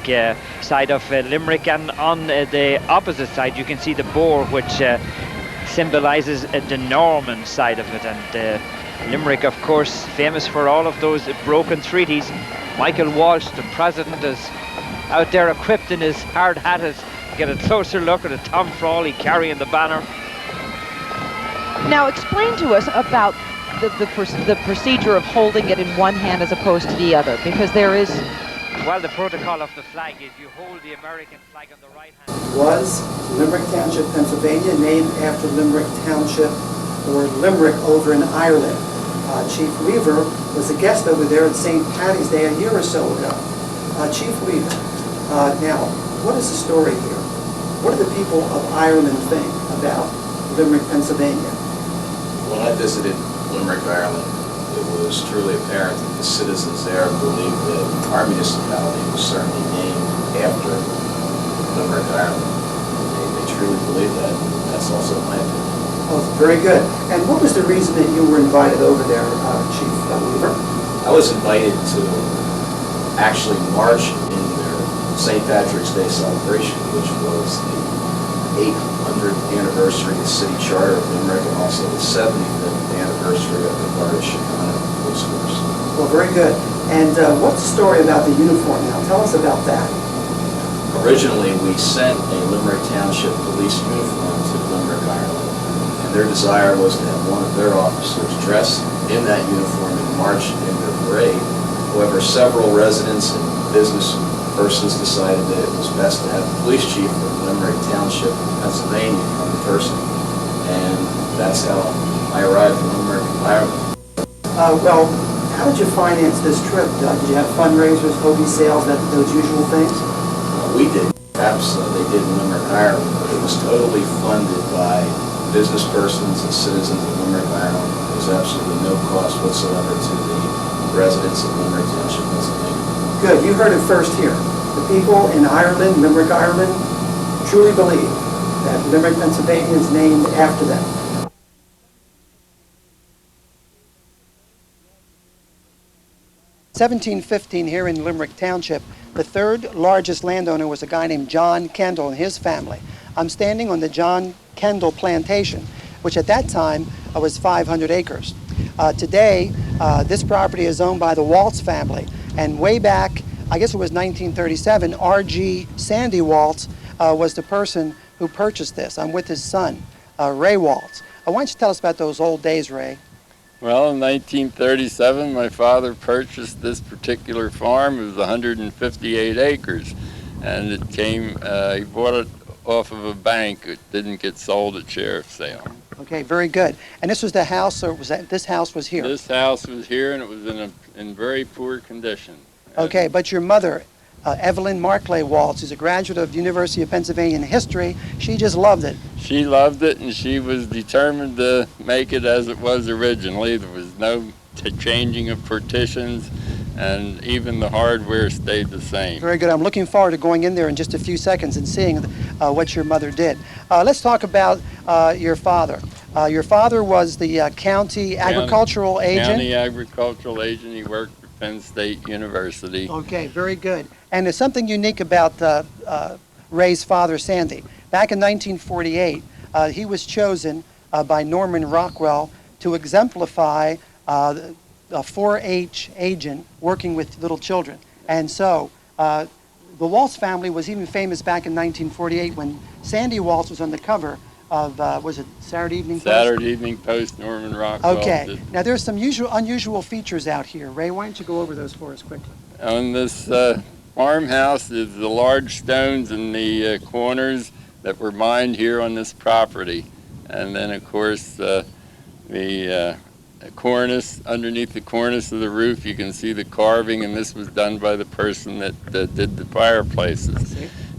side of Limerick, and on the opposite side you can see the boar which symbolises the Norman side of it. And Limerick, of course, famous for all of those broken treaties. Michael Walsh, the president, is out there equipped in his hard hat. Get a closer look at Tom Frawley carrying the banner. Now explain to us about the procedure of holding it in one hand as opposed to the other, because there is... Well, the protocol of the flag is you hold the American flag on the right hand. Was Limerick Township, Pennsylvania, named after Limerick Township, or Limerick over in Ireland. Chief Weaver was a guest over there at St. Patty's Day a year or so ago. Chief Weaver, now, what is the story here? What do the people of Ireland think about Limerick, Pennsylvania? When I visited Limerick, Ireland, it was truly apparent that the citizens there believed that our municipality was certainly named after Limerick, Ireland. They truly believe that. That's also my opinion. Oh, very good. And what was the reason that you were invited over there, Chief Weaver? I was invited to actually march in their St. Patrick's Day celebration, which was the 800th anniversary of the city charter of Limerick, and also the 75th anniversary of the Garda-Síochána police force. Well, very good. And what's the story about the uniform now? Tell us about that. Originally, we sent a Limerick Township police uniform to Limerick, Ireland, and their desire was to have one of their officers dressed in that uniform and march in their parade. However, several residents and business persons decided that it was best to have the police chief from Limerick Township, Pennsylvania, come in person. And that's how I arrived in Limerick, Ireland. Well, how did you finance this trip? Did you have fundraisers, hobie sales, those usual things? We did. Perhaps they did in Limerick, Ireland, but it was totally funded by business persons and citizens of Limerick, Ireland. There was absolutely no cost whatsoever to the residents of Limerick Township, Pennsylvania. Good, you heard it first here. The people in Ireland, Limerick, Ireland, truly believe that Limerick, Pennsylvania is named after them. In 1715 here in Limerick Township, the third largest landowner was a guy named John Kendall and his family. I'm standing on the John Kendall plantation, which at that time was 500 acres. Today, this property is owned by the Waltz family, and way back, I guess it was 1937, R.G. Sandy Waltz was the person who purchased this. I'm with his son, Ray Waltz. Why don't you tell us about those old days, Ray? Well, in 1937, my father purchased this particular farm. It was 158 acres, and it came, he bought it off of a bank. It didn't get sold at sheriff's sale. Okay, very good. And this was the house, or was that, this house was here? This house was here, and it was in very poor condition. Okay, but your mother, Evelyn Markley Waltz, is a graduate of the University of Pennsylvania in history. She just loved it. She loved it, and she was determined to make it as it was originally. There was no changing of partitions, and even the hardware stayed the same. Very good. I'm looking forward to going in there in just a few seconds and seeing what your mother did. Let's talk about your father. Your father was the county agricultural agent. County agricultural agent. He worked for Penn State University. Okay, very good. And there's something unique about Ray's father, Sandy. Back in 1948, he was chosen by Norman Rockwell to exemplify a 4-H agent working with little children. And so the Waltz family was even famous back in 1948 when Sandy Waltz was on the cover of, was it Saturday Evening Post? Saturday Evening Post, Norman Rockwell. Okay. Now there's some unusual features out here. Ray, why don't you go over those for us quickly? On this farmhouse is the large stones in the corners that were mined here on this property. And then, of course, the cornice, underneath the cornice of the roof, you can see the carving, and this was done by the person that did the fireplaces.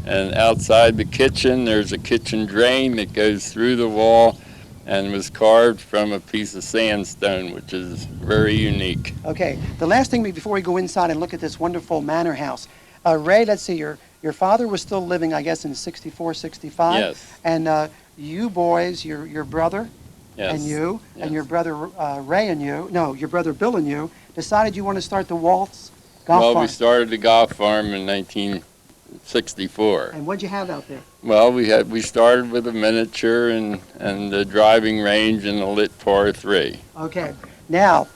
And outside the kitchen, there's a kitchen drain that goes through the wall and was carved from a piece of sandstone, which is very unique. Okay, the last thing before we go inside and look at this wonderful manor house, Ray, let's see, your father was still living, I guess, in 64, 65? Yes. And you boys, your brother Yes. and you, Yes. and your brother Ray and you, no, your brother Bill and you, decided you want to start the Waltz golf Well, farm. we started the golf farm in 1964. And what'd you have out there? Well, we started with a miniature and a driving range and a lit par 3. Okay, now,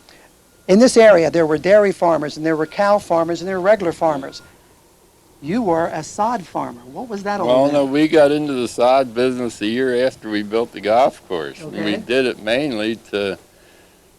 in this area, there were dairy farmers, and there were cow farmers, and there were regular farmers. You were a sod farmer. What was that all Well, about? no, we got into the sod business a year after we built the golf course. And we Okay. did it mainly to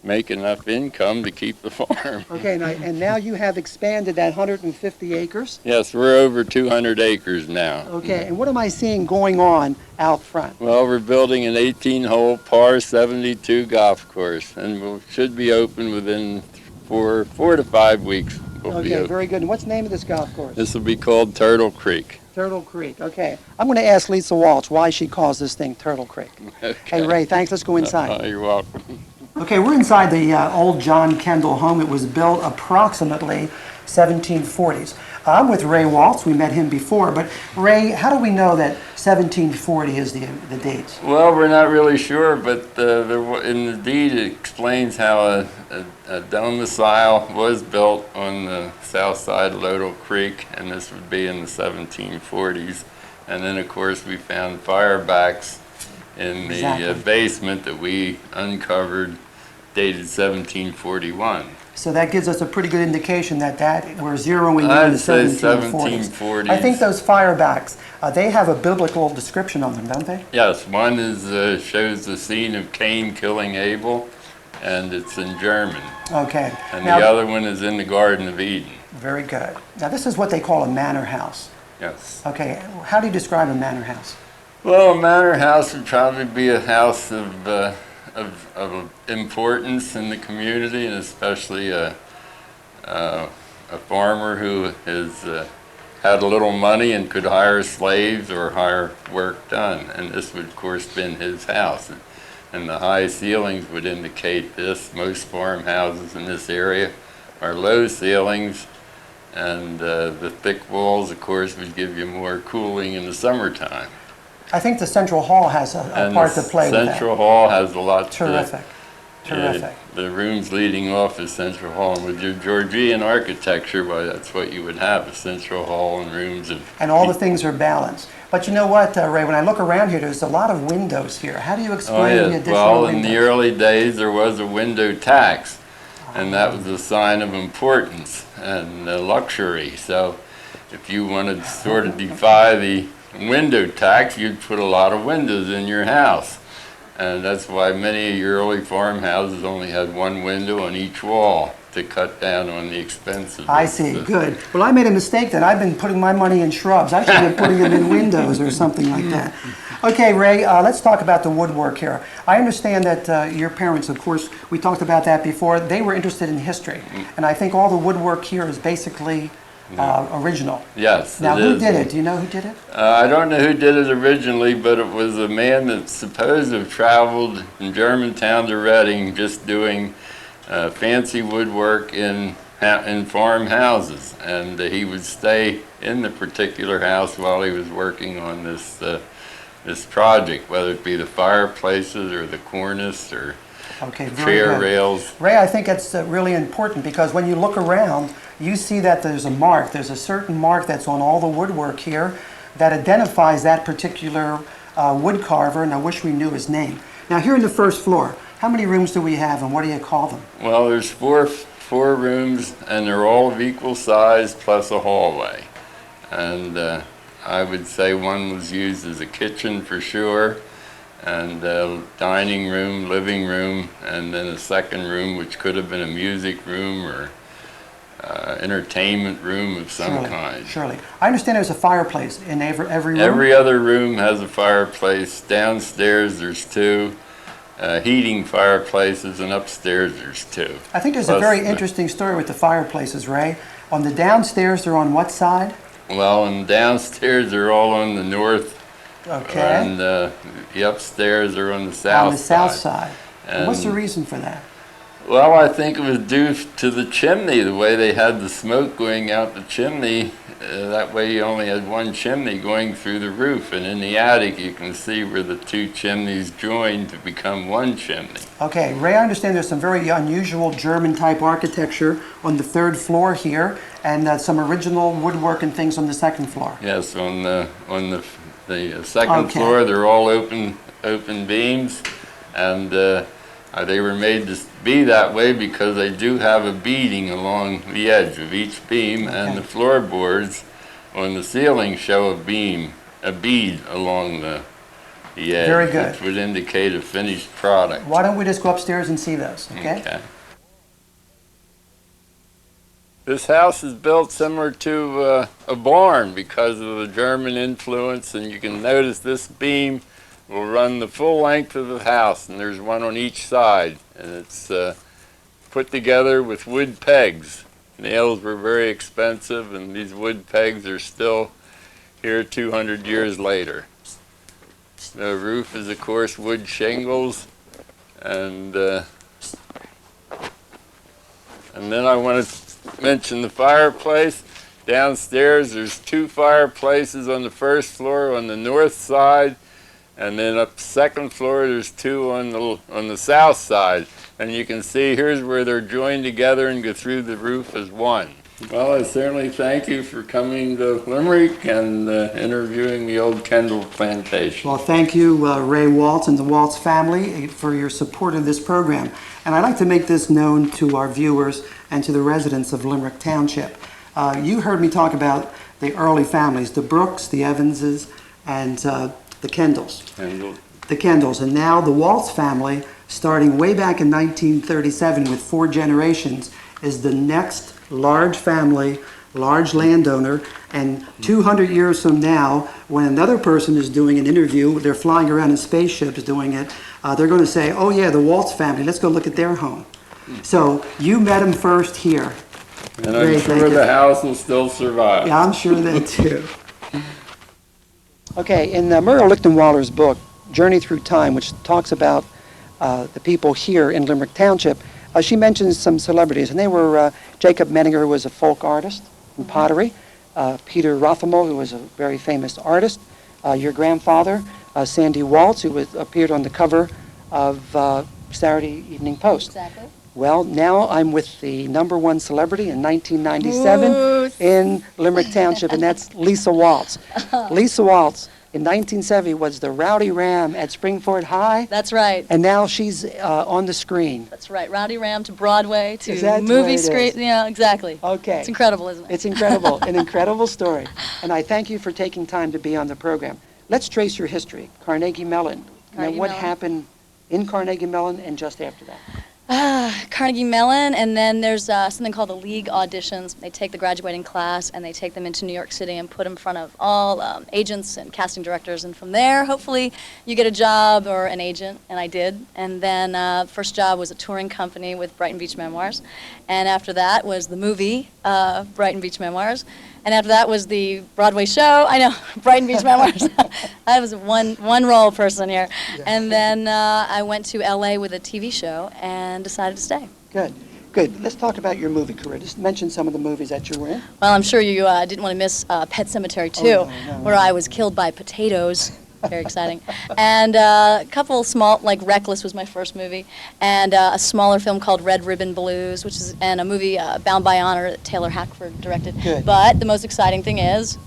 make enough income to keep the farm. Okay, and now you have expanded that 150 acres. Yes, we're over 200 acres now. Okay, and what am I seeing going on out front? Well, we're building an 18-hole par 72 golf course, and we should be open within 4 to 5 weeks. We'll be Okay, open. very good. And what's the name of this golf course? This will be called Turtle Creek. Turtle Creek. Okay. I'm going to ask Lisa Waltz why she calls this thing Turtle Creek. Hey, Ray, thanks. Let's go inside. You're welcome. Okay, we're inside the old John Kendall home. It was built approximately 1740s. I'm with Ray Waltz. We met him before. But, Ray, how do we know that 1740 is the date? Well, we're not really sure, but in the deed it explains how a domicile was built on the south side of Lodell Creek, and this would be in the 1740s. And then, of course, we found firebacks in the Exactly. basement that we uncovered, dated 1741. So that gives us a pretty good indication that we're zeroing in I'd the say 1740s. 1740s. I think those firebacks, they have a biblical description on them, don't they? Yes, one is shows the scene of Cain killing Abel, and it's in German. Okay. And Now, the other one is in the Garden of Eden. Very good. Now this is what they call a manor house. Yes. Okay, how do you describe a manor house? Well, a manor house would probably be a house of importance in the community, and especially a farmer who has had a little money and could hire slaves or hire work done. And this would, of course, been his house. And the high ceilings would indicate this. Most farmhouses in this area are low ceilings, and the thick walls, of course, would give you more cooling in the summertime. I think the Central Hall has a part to play with that. Central Hall has a lot Terrific. Terrific. The rooms leading off is Central Hall. And with your Georgian architecture, well, that's what you would have, a Central Hall and rooms of... And all the things are balanced. But you know what, Ray, when I look around here, there's a lot of windows here. How do you explain the additional windows? Well, in the early days, there was a window tax, and that was a sign of importance and luxury. So if you wanted to sort of defy the window tax, you'd put a lot of windows in your house. And that's why many of your early farmhouses only had one window on each wall to cut down on the expenses. I see, good. Well, I made a mistake then. I've been putting my money in shrubs. I should have been putting them in windows or something like that. Okay, Ray, let's talk about the woodwork here. I understand that your parents, of course, we talked about that before, they were interested in history. And I think all the woodwork here is basically original. Yes. Now, who did it? Do you know who did it? I don't know who did it originally, but it was a man that's supposed to have traveled from Germantown to Reading just doing fancy woodwork in farmhouses. And he would stay in the particular house while he was working on this project, whether it be the fireplaces or the cornice or chair rails. Ray, I think that's really important because when you look around, you see that there's a mark. There's a certain mark that's on all the woodwork here that identifies that particular wood carver, and I wish we knew his name. Now, here in the first floor, how many rooms do we have, and what do you call them? Well, there's four rooms, and they're all of equal size, plus a hallway. And I would say one was used as a kitchen for sure, and a dining room, living room, and then a second room which could have been a music room or entertainment room of some kind. Surely. I understand there's a fireplace in every room? Every other room has a fireplace. Downstairs there's two heating fireplaces, and upstairs there's two. I think there's a very interesting story with the fireplaces, Ray. On the downstairs, they're on what side? Well, and downstairs they're all on the north. Okay. And the upstairs are on the south side. On the south side. And what's the reason for that? Well, I think it was due to the chimney, the way they had the smoke going out the chimney. That way you only had one chimney going through the roof. And in the attic, you can see where the two chimneys joined to become one chimney. Okay, Ray, I understand there's some very unusual German-type architecture on the third floor here, and some original woodwork and things on the second floor. Yes, on the second floor, they're all open beams, and they were made to be that way because they do have a beading along the edge of each beam, and the floorboards on the ceiling show a bead along the edge. Very good. Which would indicate a finished product. Why don't we just go upstairs and see those, okay? This house is built similar to a barn because of the German influence, and you can notice this beam will run the full length of the house, and there's one on each side, and it's put together with wood pegs. Nails were very expensive, and these wood pegs are still here 200 years later. The roof is, of course, wood shingles, and then I want to mention the fireplace. Downstairs, there's two fireplaces on the first floor on the north side, and then up the second floor, there's two on the south side. And you can see here's where they're joined together and go through the roof as one. Well, I certainly thank you for coming to Limerick and interviewing the old Kendall plantation. Well, thank you, Ray Waltz and the Waltz family for your support of this program. And I'd like to make this known to our viewers and to the residents of Limerick Township. You heard me talk about the early families, the Brooks, the Evanses, and the Kendalls. The Kendalls. And now the Waltz family, starting way back in 1937 with 4 generations, is the next large family, large landowner, and 200 years from now, when another person is doing an interview, they're flying around in spaceships doing it, they're going to say, oh yeah, the Waltz family, let's go look at their home. So you met them first here. And I'm sure the house will still survive. Yeah, I'm sure that too. Okay, in Muriel Lichtenwalder's book, Journey Through Time, which talks about the people here in Limerick Township, she mentions some celebrities, and they were Jacob Menninger, who was a folk artist in pottery, Peter Rothamo, who was a very famous artist, your grandfather, Sandy Waltz, who appeared on the cover of Saturday Evening Post. Exactly. Well, now I'm with the #1 celebrity in 1997 in Limerick Township, and that's Lisa Waltz. Lisa Waltz, in 1970, was the Rowdy Ram at Springford High. That's right. And now she's on the screen. That's right. Rowdy Ram to Broadway to Is that the way movie it screen. is? Yeah, exactly. Okay. It's incredible, isn't it? It's incredible, an incredible story. And I thank you for taking time to be on the program. Let's trace your history. Carnegie Mellon. Now, what happened in Carnegie Mellon and just after that? Carnegie Mellon, and then there's something called the League auditions. They take the graduating class and they take them into New York City and put them in front of all agents and casting directors, and from there, hopefully, you get a job or an agent, and I did. And then first job was a touring company with Brighton Beach Memoirs, and after that was the movie Brighton Beach Memoirs, and after that was the Broadway show. I know, Brighton Beach Memoirs. I was a one role person here. Yeah. And then I went to LA with a TV show and decided to stay. Good. Good. Let's talk about your movie career. Just mention some of the movies that you were in. Well, I'm sure you didn't want to miss Pet Sematary 2, where I was killed by potatoes. Very exciting. And a couple small, like Reckless was my first movie, and a smaller film called Red Ribbon Blues, and a movie Bound by Honor that Taylor Hackford directed. Good. But the most exciting thing is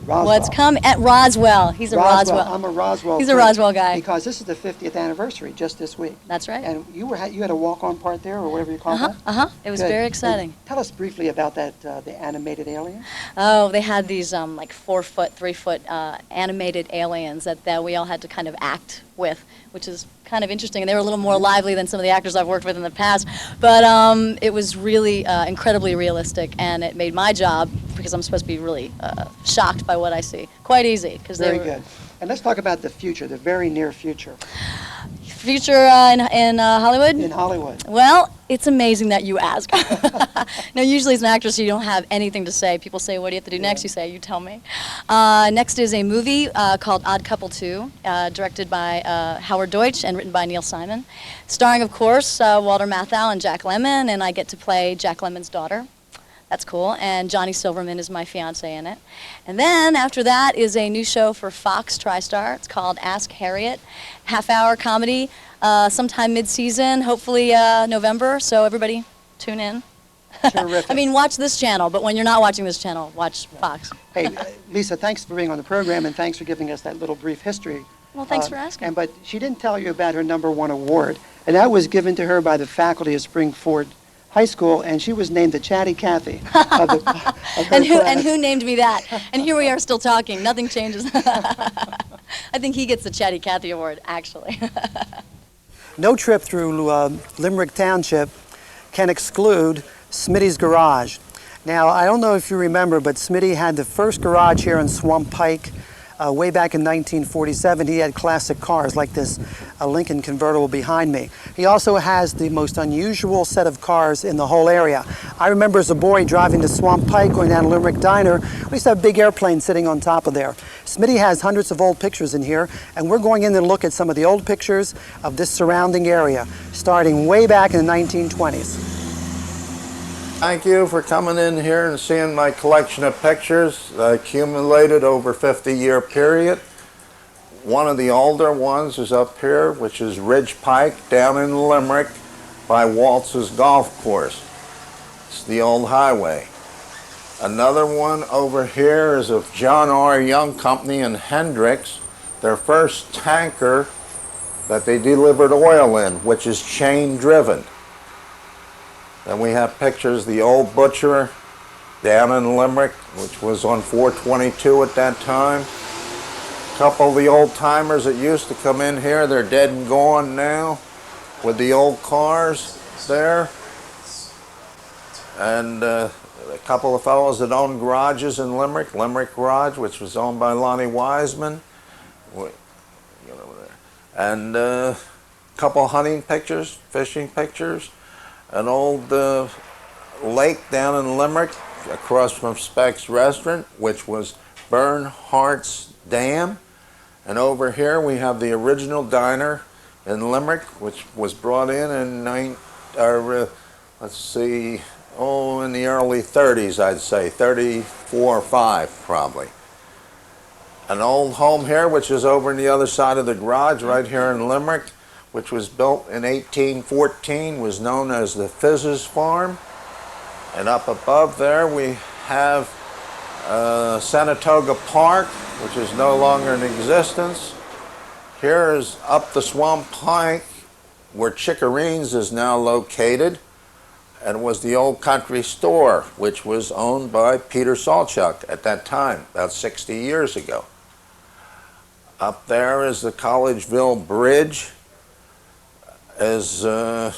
Roswell. what's coming at Roswell. He's a Roswell. I'm a Roswell. He's a Roswell guy. Because this is the 50th anniversary just this week. That's right. And you had a walk-on part there, or whatever you call that? It was Good. very exciting. And tell us briefly about that, the animated alien. Oh, they had these like 4-foot, 3-foot animated aliens that we all had to kind of act with, which is kind of interesting. And they were a little more lively than some of the actors I've worked with in the past. But it was really incredibly realistic, and it made my job, because I'm supposed to be really shocked by what I see, quite easy. Very good. And let's talk about the future, the very near future. Future in Hollywood? In Hollywood. Well, it's amazing that you ask. No, usually as an actress you don't have anything to say. People say, what do you have to do next? You say, you tell me. Next is a movie called Odd Couple 2, directed by Howard Deutsch and written by Neil Simon. Starring, of course, Walter Matthau and Jack Lemmon, and I get to play Jack Lemmon's daughter. That's cool. And Johnny Silverman is my fiance in it. And then after that is a new show for Fox TriStar. It's called Ask Harriet. Half-hour comedy, sometime mid-season, hopefully November. So everybody tune in. Terrific. I mean, watch this channel, but when you're not watching this channel, watch Fox. Hey, Lisa, thanks for being on the program, and thanks for giving us that little brief history. Well, thanks for asking. But she didn't tell you about her #1 award, and that was given to her by the faculty of Springford High School, and she was named the Chatty Cathy of her and class. who named me that? And here we are still talking. Nothing changes. I think he gets the Chatty Cathy Award, actually. No trip through Limerick Township can exclude Smitty's Garage. Now, I don't know if you remember, but Smitty had the first garage here in Swamp Pike way back in 1947. He had classic cars like this Lincoln convertible behind me. He also has the most unusual set of cars in the whole area. I remember as a boy driving to Swamp Pike, going down to Limerick Diner, we used to have a big airplane sitting on top of there. Smitty has hundreds of old pictures in here, and we're going in to look at some of the old pictures of this surrounding area, starting way back in the 1920s. Thank you for coming in here and seeing my collection of pictures accumulated over a 50-year period. One of the older ones is up here, which is Ridge Pike down in Limerick by Waltz's golf course. It's the old highway. Another one over here is of John R. Young Company in Hendricks, their first tanker that they delivered oil in, which is chain driven. Then we have pictures of the old butcher down in Limerick, which was on 422 at that time. A couple of the old timers that used to come in here, they're dead and gone now, with the old cars there. and a couple of fellows that owned garages in Limerick. Limerick Garage, which was owned by Lonnie Wiseman. Get over there. And a couple hunting pictures, fishing pictures. An old lake down in Limerick across from Speck's Restaurant, which was Bernhardt's Dam. And over here we have the original diner in Limerick, which was brought in let's see, in the early 30s, I'd say, 34 or 5 probably. An old home here, which is over on the other side of the garage, right here in Limerick, which was built in 1814, was known as the Fizz's Farm. And up above there we have Saratoga Park, which is no longer in existence. Here is up the Swamp Pike, where Chickareens is now located, and was the old country store, which was owned by Peter Salchuk at that time, about 60 years ago. Up there is the Collegeville Bridge, as I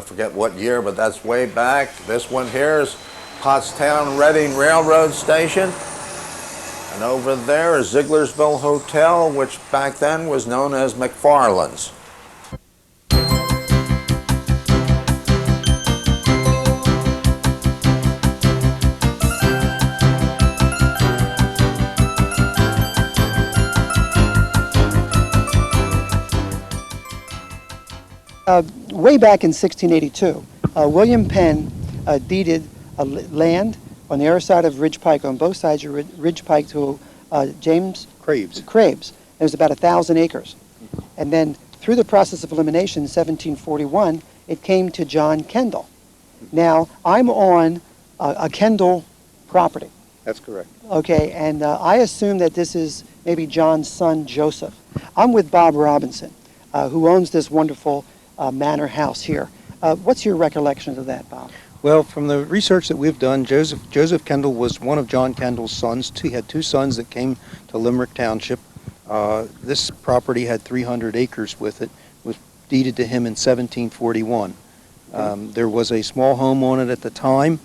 forget what year, but that's way back. This one here is Pottstown Reading Railroad Station. And over there is Zieglersville Hotel, which back then was known as McFarland's. Way back in 1682, William Penn deeded land on the other side of Ridge Pike, on both sides of Ridge Pike, to James Krabs. It was about 1,000 acres. And then through the process of elimination in 1741, it came to John Kendall. Now, I'm on a Kendall property. That's correct. Okay, and I assume that this is maybe John's son, Joseph. I'm with Bob Robinson, who owns this wonderful manor house here. What's your recollection of that, Bob? Well, from the research that we've done, Joseph Kendall was one of John Kendall's sons. He had 2 sons that came to Limerick Township. This property had 300 acres with it. It was deeded to him in 1741. There was a small home on it at the time.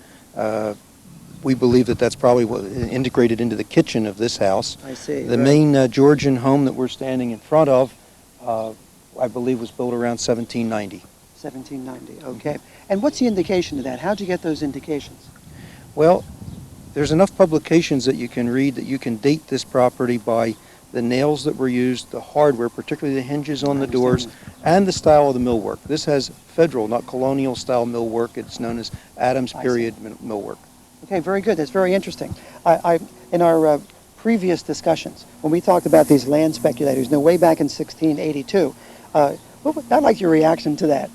We believe that that's probably what integrated into the kitchen of this house. I see. The main Georgian home that we're standing in front of, I believe, was built around 1790. 1790, okay. And what's the indication of that? How'd you get those indications? Well, there's enough publications that you can read that you can date this property by the nails that were used, the hardware, particularly the hinges on the doors, and the style of the millwork. This has federal, not colonial style millwork. It's known as Adams period millwork. Okay, very good. That's very interesting. In our previous discussions, when we talked about these land speculators, way back in 1682, I'd like your reaction to that.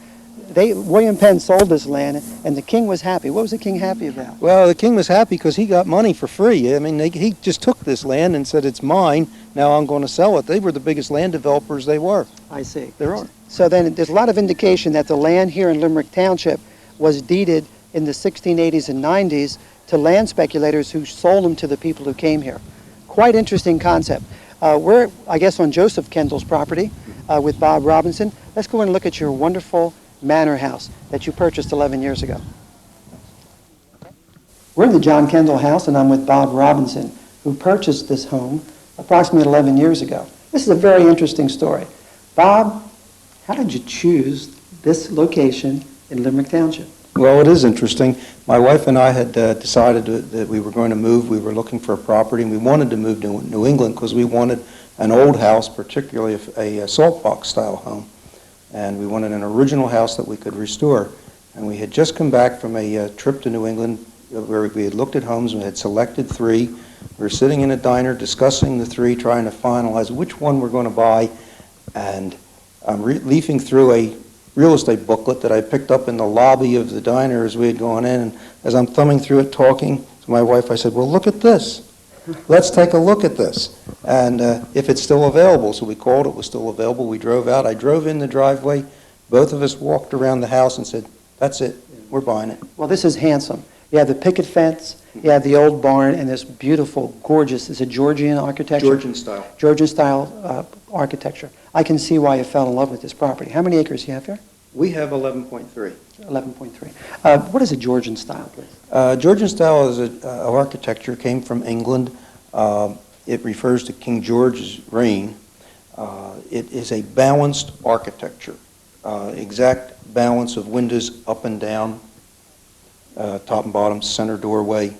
William Penn sold this land, and the king was happy. What was the king happy about? Well, the king was happy because he got money for free. I mean, he just took this land and said, it's mine, now I'm going to sell it. They were the biggest land developers they were. I see. There are. So then there's a lot of indication that the land here in Limerick Township was deeded in the 1680s and 90s to land speculators who sold them to the people who came here. Quite interesting concept. We're, I guess, on Joseph Kendall's property with Bob Robinson. Let's go and look at your wonderful manor house that you purchased 11 years ago. We're in the John Kendall house, and I'm with Bob Robinson, who purchased this home approximately 11 years ago. This is a very interesting story. Bob, how did you choose this location in Limerick Township? Well, it is interesting. My wife and I had decided that we were going to move. We were looking for a property, and we wanted to move to New England because we wanted an old house, particularly a salt box style home. And we wanted an original house that we could restore. And we had just come back from a trip to New England where we had looked at homes and had selected 3. We were sitting in a diner discussing the 3, trying to finalize which one we're going to buy. And I'm leafing through a real estate booklet that I picked up in the lobby of the diner as we had gone in. And as I'm thumbing through it, talking to my wife, I said, well, look at this. Let's take a look at this. And if it's still available. So we called, it was still available. We drove out. I drove in the driveway. Both of us walked around the house and said, that's it. We're buying it. Well, this is handsome. You have the picket fence, you have the old barn, and this beautiful, gorgeous, is it Georgian architecture? Georgian style. Georgian style architecture. I can see why you fell in love with this property. How many acres do you have here? We have 11.3. 11.3. What is a Georgian style, please? Georgian style is architecture, came from England. It refers to King George's reign. It is a balanced architecture, exact balance of windows up and down, top and bottom, center doorway.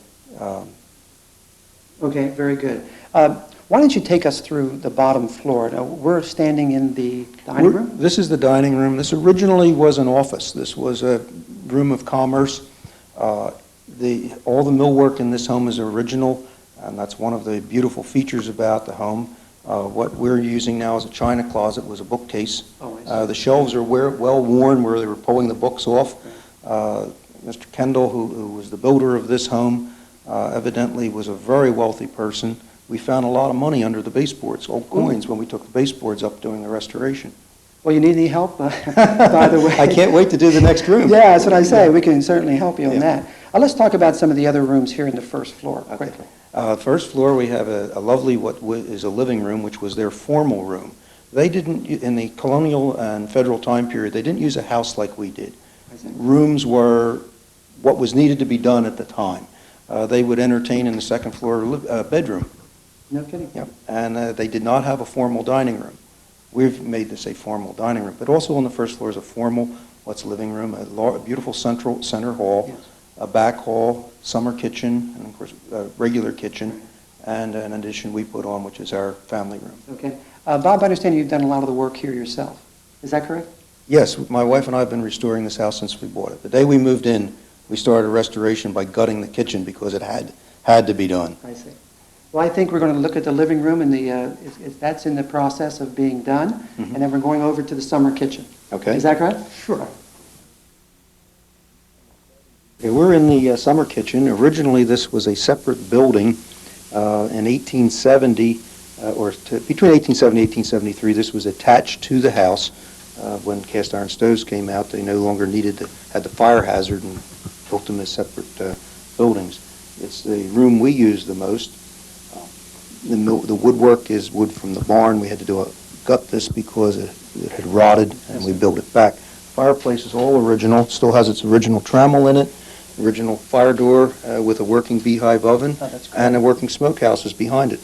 Okay, very good. Why don't you take us through the bottom floor? Now, we're standing in the dining room? This is the dining room. This originally was an office. This was a room of commerce. All the millwork in this home is original, and that's one of the beautiful features about the home. What we're using now as a china closet was a bookcase. The shelves are well worn where they were pulling the books off. Mr. Kendall, who was the builder of this home, evidently was a very wealthy person. We found a lot of money under the baseboards, old coins, when we took the baseboards up doing the restoration. Well, you need any help, by the way? I can't wait to do the next room. Yeah, that's what I say. We can certainly help you on that. Let's talk about some of the other rooms here in the first floor, quickly. First floor, we have a lovely, what is a living room, which was their formal room. They didn't, in the colonial and federal time period, they didn't use a house like we did. Rooms were what was needed to be done at the time. They would entertain in the second floor bedroom. No kidding. Yep. And they did not have a formal dining room. We've made this a formal dining room. But also on the first floor is a formal, living room, a beautiful center hall, a back hall, summer kitchen, and of course a regular kitchen, and an addition we put on, which is our family room. Okay. Bob, I understand you've done a lot of the work here yourself. Is that correct? Yes, my wife and I have been restoring this house since we bought it. The day we moved in, we started a restoration by gutting the kitchen because it had to be done. I see. Well, I think we're going to look at the living room, and that's in the process of being done, and then we're going over to the summer kitchen. Okay. Is that correct? Sure. Okay, we're in the summer kitchen. Originally, this was a separate building in 1870, between 1870 and 1873. This was attached to the house. When cast iron stoves came out, they no longer had the fire hazard and built them as separate buildings. It's the room we use the most. The woodwork is wood from the barn. We had to gut this because it had rotted, and we built it back. Fireplace is all original. Still has its original trammel in it. Original fire door with a working beehive oven, and a working smokehouse is behind it.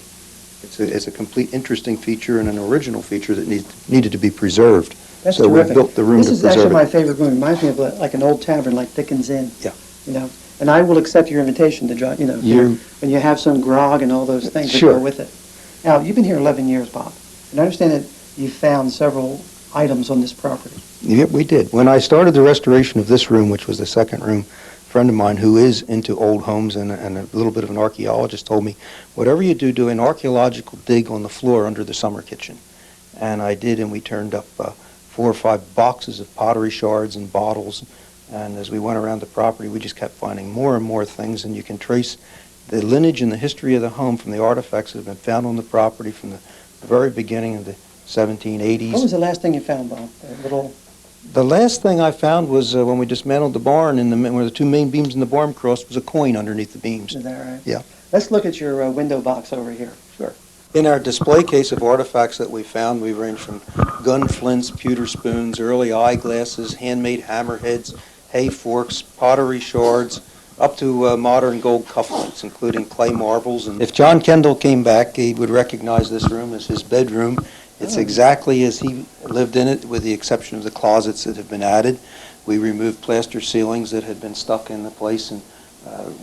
It's a complete interesting feature and an original feature that needed to be preserved. That's so terrific. We built the room this to is preserve actually it. my favorite room. It reminds me of like an old tavern, like Dickens Inn. Yeah. You know, and I will accept your invitation to join. You know, when you have some grog and all those things that go with it. Now, you've been here 11 years, Bob, and I understand that you found several items on this property. Yep, we did. When I started the restoration of this room, which was the second room, a friend of mine who is into old homes and a little bit of an archaeologist told me, whatever you do an archaeological dig on the floor under the summer kitchen. And I did, and we turned up 4 or 5 boxes of pottery shards and bottles. And as we went around the property, we just kept finding more and more things, and you can trace the lineage and the history of the home from the artifacts that have been found on the property from the very beginning of the 1780s. What was the last thing you found, Bob? The last thing I found was when we dismantled the barn, where the 2 main beams in the barn crossed, was a coin underneath the beams. Is that right? Yeah. Let's look at your window box over here. Sure. In our display case of artifacts that we found, we range from gun flints, pewter spoons, early eyeglasses, handmade hammerheads, hay forks, pottery shards, up to modern gold cufflinks, including clay marbles. And if John Kendall came back, he would recognize this room as his bedroom. It's exactly as he lived in it, with the exception of the closets that have been added. We removed plaster ceilings that had been stuck in the place and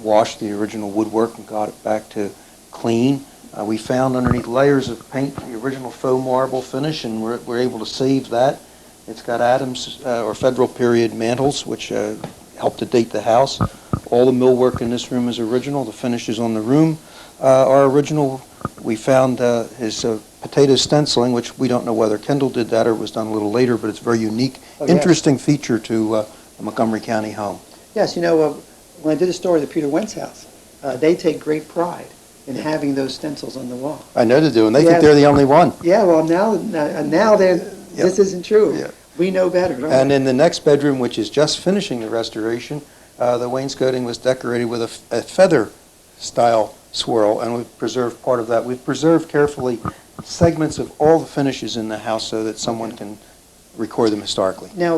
washed the original woodwork and got it back to clean. We found underneath layers of paint the original faux marble finish, and we're able to save that. It's got Adams or Federal period mantles, which helped to date the house. All the millwork in this room is original. The finishes on the room are original. We found his potato stenciling, which we don't know whether Kendall did that or was done a little later, but it's a very unique, interesting feature to a Montgomery County home. Yes, you know, when I did a story of the Peter Wentz house, they take great pride in having those stencils on the wall. I know they do, and they think they're the only one. Yeah, well, now this isn't true. Yeah. We know better, don't we? And in the next bedroom, which is just finishing the restoration, the wainscoting was decorated with a feather-style swirl, and we've preserved part of that. We've preserved carefully segments of all the finishes in the house so that someone can record them historically. Now,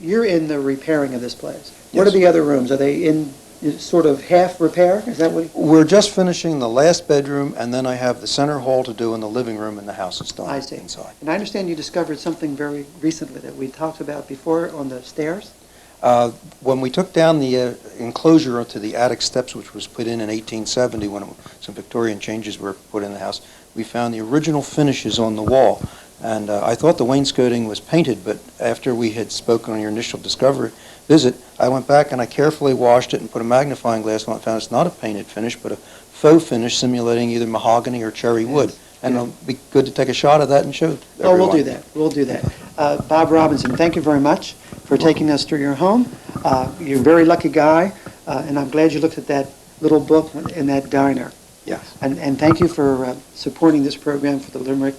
you're in the repairing of this place. What are the other rooms? Are they in sort of half repair? Is that what? We're just finishing the last bedroom, and then I have the center hall to do in the living room, and the house is done I see. inside. And I understand you discovered something very recently that we talked about before on the stairs? When we took down the enclosure to the attic steps, which was put in 1870, when some Victorian changes were put in the house, we found the original finishes on the wall. And I thought the wainscoting was painted, but after we had spoken on your initial discovery visit, I went back and I carefully washed it and put a magnifying glass on it and found it's not a painted finish, but a faux finish simulating either mahogany or cherry wood. And it'll be good to take a shot of that and show everyone. Oh, we'll do that. We'll do that. Bob Robinson, thank you very much for taking us through your home. You're a very lucky guy, and I'm glad you looked at that little book in that diner. Yes. And thank you for supporting this program for the Limerick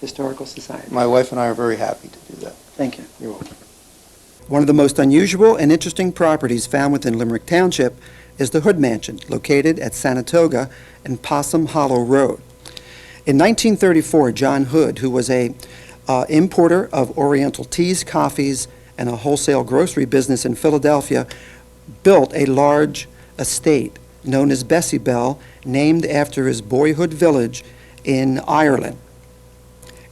Historical Society. My wife and I are very happy to do that. Thank you. You're welcome. One of the most unusual and interesting properties found within Limerick Township is the Hood Mansion, located at Sanatoga and Possum Hollow Road. In 1934, John Hood, who was a importer of Oriental teas, coffees, and a wholesale grocery business in Philadelphia, built a large estate known as Bessybell, named after his boyhood village in Ireland.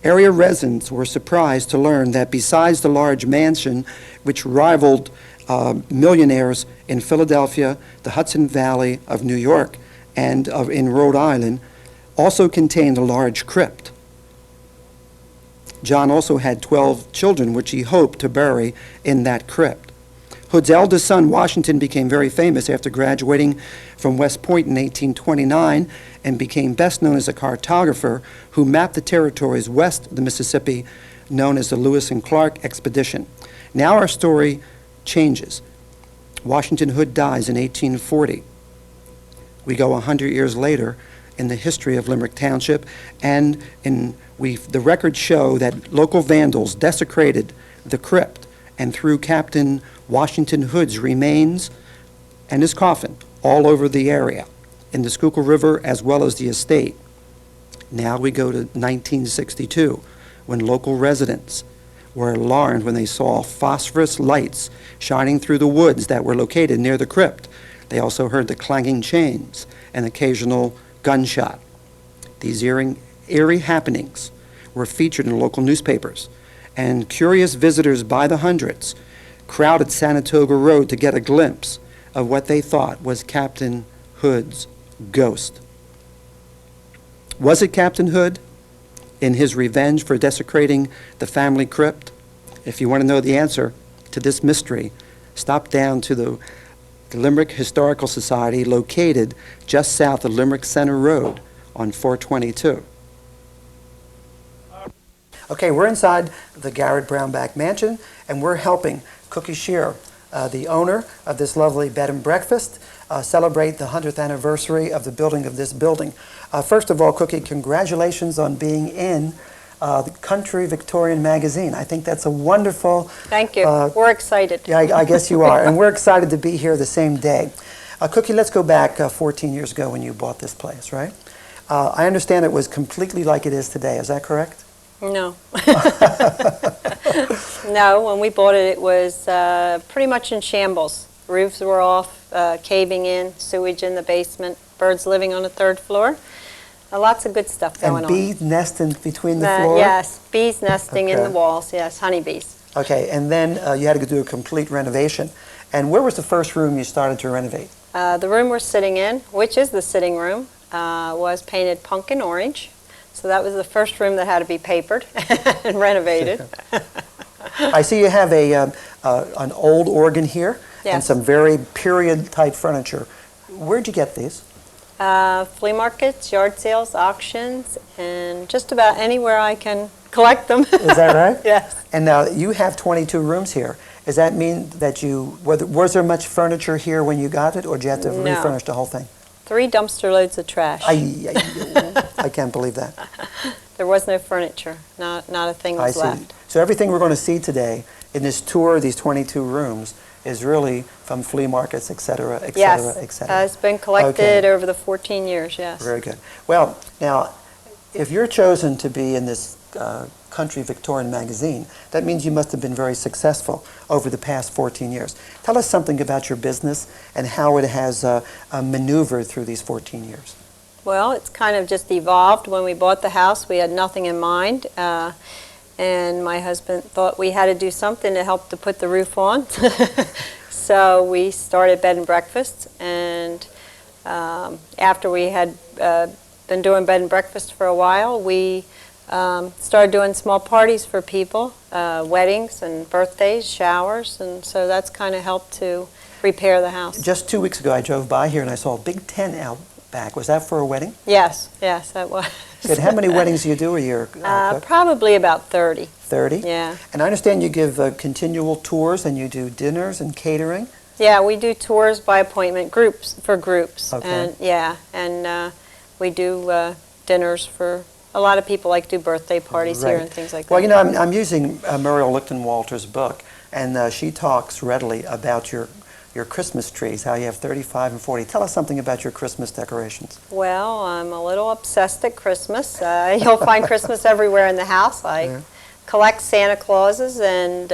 Area residents were surprised to learn that besides the large mansion, which rivaled millionaires in Philadelphia, the Hudson Valley of New York, and in Rhode Island, also contained a large crypt. John also had 12 children, which he hoped to bury in that crypt. Hood's eldest son, Washington, became very famous after graduating from West Point in 1829 and became best known as a cartographer who mapped the territories west of the Mississippi, known as the Lewis and Clark Expedition. Now our story changes. Washington Hood dies in 1840. We go 100 years later in the history of Limerick Township, and the records show that local vandals desecrated the crypt and threw Captain Washington Hood's remains and his coffin all over the area, in the Schuylkill River as well as the estate. Now we go to 1962, when local residents were alarmed when they saw phosphorus lights shining through the woods that were located near the crypt. They also heard the clanging chains and occasional gunshot. These eerie happenings were featured in local newspapers, and curious visitors by the hundreds crowded Sanatoga Road to get a glimpse of what they thought was Captain Hood's ghost. Was it Captain Hood in his revenge for desecrating the family crypt? If you want to know the answer to this mystery, stop down to the Limerick Historical Society, located just south of Limerick Center Road on 422. Okay, we're inside the Garrett Brownback Mansion, and we're helping Cookie Shear, the owner of this lovely bed and breakfast, celebrate the 100th anniversary of the building of this building. First of all, Cookie, congratulations on being in the Country Victorian magazine. I think that's a wonderful... Thank you. We're excited. Yeah, I guess you are. And we're excited to be here the same day. Cookie, let's go back 14 years ago when you bought this place, right? I understand it was completely like it is today. Is that correct? No. No, when we bought it, it was pretty much in shambles. Roofs were off, caving in, sewage in the basement, birds living on the third floor. Lots of good stuff going on. And bees nesting between the floor? Yes, bees nesting in the walls, yes, honeybees. Okay, and then you had to do a complete renovation. And where was the first room you started to renovate? The room we're sitting in, which is the sitting room, was painted pumpkin orange. So that was the first room that had to be papered and renovated. I see you have an old organ here, yes, and some very period-type furniture. Where'd you get these? Flea markets, yard sales, auctions, and just about anywhere I can collect them. Is that right? Yes. And now you have 22 rooms here. Does that mean that was there much furniture here when you got it, or did you have to refurnish the whole thing? 3 dumpster loads of trash. I can't believe that. There was no furniture. Not a thing was left. So everything we're going to see today in this tour of these 22 rooms is really from flea markets, et cetera, et cetera, et cetera. It's been collected over the 14 years, yes. Very good. Well, now, if you're chosen to be in this Country Victorian magazine. That means you must have been very successful over the past 14 years. Tell us something about your business and how it has maneuvered through these 14 years. Well, it's kind of just evolved. When we bought the house, we had nothing in mind. And my husband thought we had to do something to help to put the roof on. So we started bed and breakfast, and after we had been doing bed and breakfast for a while, we started doing small parties for people, weddings and birthdays, showers, and so that's kind of helped to repair the house. Just 2 weeks ago, I drove by here and I saw a big tent out back. Was that for a wedding? Yes, that was. Good. How many weddings do you do a year? Probably about 30. 30? Yeah. And I understand you give continual tours and you do dinners and catering? Yeah, we do tours by appointment, groups. Okay. And we do dinners for a lot of people. Like do birthday parties here and things like that. Well, you know, I'm using Muriel Lichtenwalter's book, and she talks readily about your Christmas trees, how you have 35 and 40. Tell us something about your Christmas decorations. Well, I'm a little obsessed at Christmas. You'll find Christmas everywhere in the house. I collect Santa Clauses, and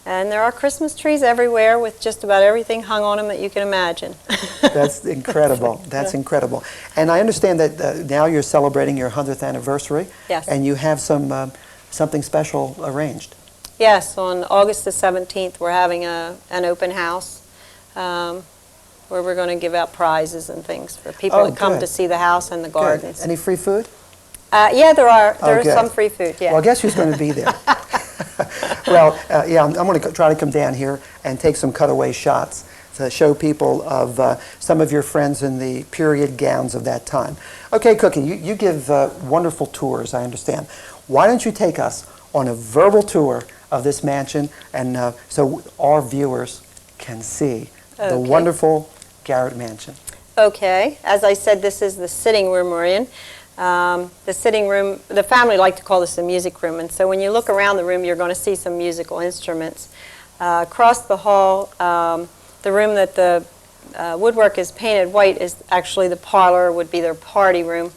there are Christmas trees everywhere with just about everything hung on them that you can imagine. That's incredible. That's incredible. And I understand that now you're celebrating your 100th anniversary. Yes. And you have something special arranged. Yes, on August the 17th, we're having an open house where we're going to give out prizes and things for people that come to see the house and the gardens. Good. Any free food? Yeah, there is some free food, yeah. Well, guess who's going to be there? Well, yeah, I'm going to try to come down here and take some cutaway shots to show people of some of your friends in the period gowns of that time. Okay, Cookie, you give wonderful tours, I understand. Why don't you take us on a verbal tour of this mansion, and so our viewers can see the wonderful Garrett Mansion. Okay. As I said, this is the sitting room we're in. The sitting room, the family like to call this the music room, and so when you look around the room, you're going to see some musical instruments. Across the hall, the room that the woodwork is painted white is actually the parlor, would be their party room.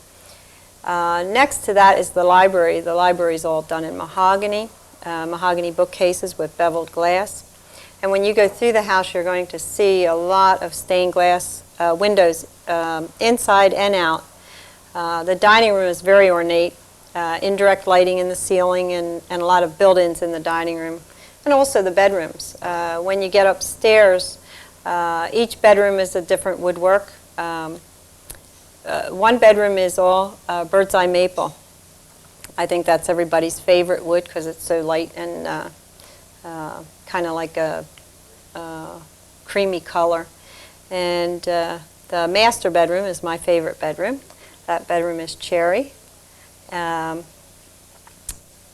Next to that is the library. The library is all done in mahogany. Mahogany bookcases with beveled glass. And when you go through the house, you're going to see a lot of stained glass windows inside and out. The dining room is very ornate, indirect lighting in the ceiling and a lot of built-ins in the dining room. And also the bedrooms. When you get upstairs, each bedroom is a different woodwork. One bedroom is all bird's eye maple. I think that's everybody's favorite wood because it's so light and kind of like a creamy color. And the master bedroom is my favorite bedroom. That bedroom is cherry.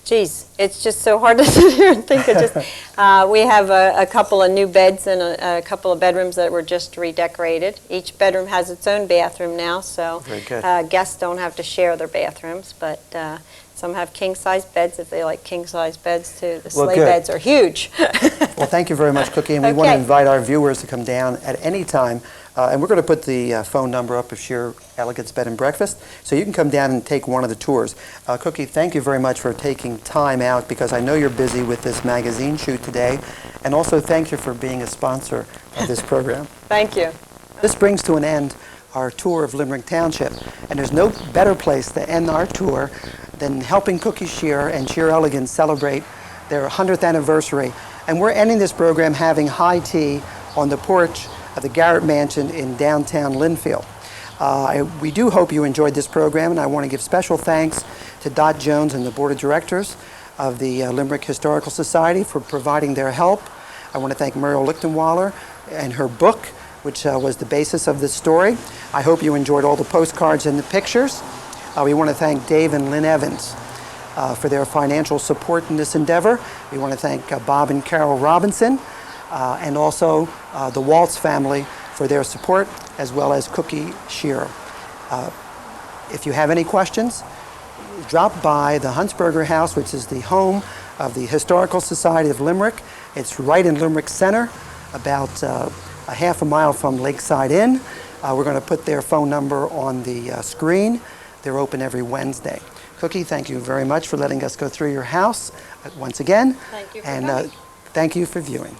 Geez, it's just so hard to sit here and think of just. We have a couple of new beds and a couple of bedrooms that were just redecorated. Each bedroom has its own bathroom now, so guests don't have to share their bathrooms, but some have king-size beds if they like king-size beds too. The sleigh beds are huge. Well, thank you very much, Cookie, and we want to invite our viewers to come down at any time. And we're going to put the phone number up of Sheer Elegance Bed and Breakfast, so you can come down and take one of the tours. Cookie, thank you very much for taking time out, because I know you're busy with this magazine shoot today, and also thank you for being a sponsor of this program. Thank you. This brings to an end our tour of Limerick Township, and there's no better place to end our tour than helping Cookie Sheer and Sheer Elegance celebrate their 100th anniversary. And we're ending this program having high tea on the porch of the Garrett Mansion in downtown Linfield. We do hope you enjoyed this program, and I want to give special thanks to Dot Jones and the Board of Directors of the Limerick Historical Society for providing their help. I want to thank Muriel Lichtenwalter and her book, which was the basis of this story. I hope you enjoyed all the postcards and the pictures. We want to thank Dave and Lynn Evans for their financial support in this endeavor. We want to thank Bob and Carol Robinson, and also the Waltz family for their support, as well as Cookie Shear. If you have any questions, drop by the Huntsberger House, which is the home of the Historical Society of Limerick. It's right in Limerick Center, about a half a mile from Lakeside Inn. We're going to put their phone number on the screen. They're open every Wednesday. Cookie, thank you very much for letting us go through your house once again. Thank you for and coming. thank you for viewing.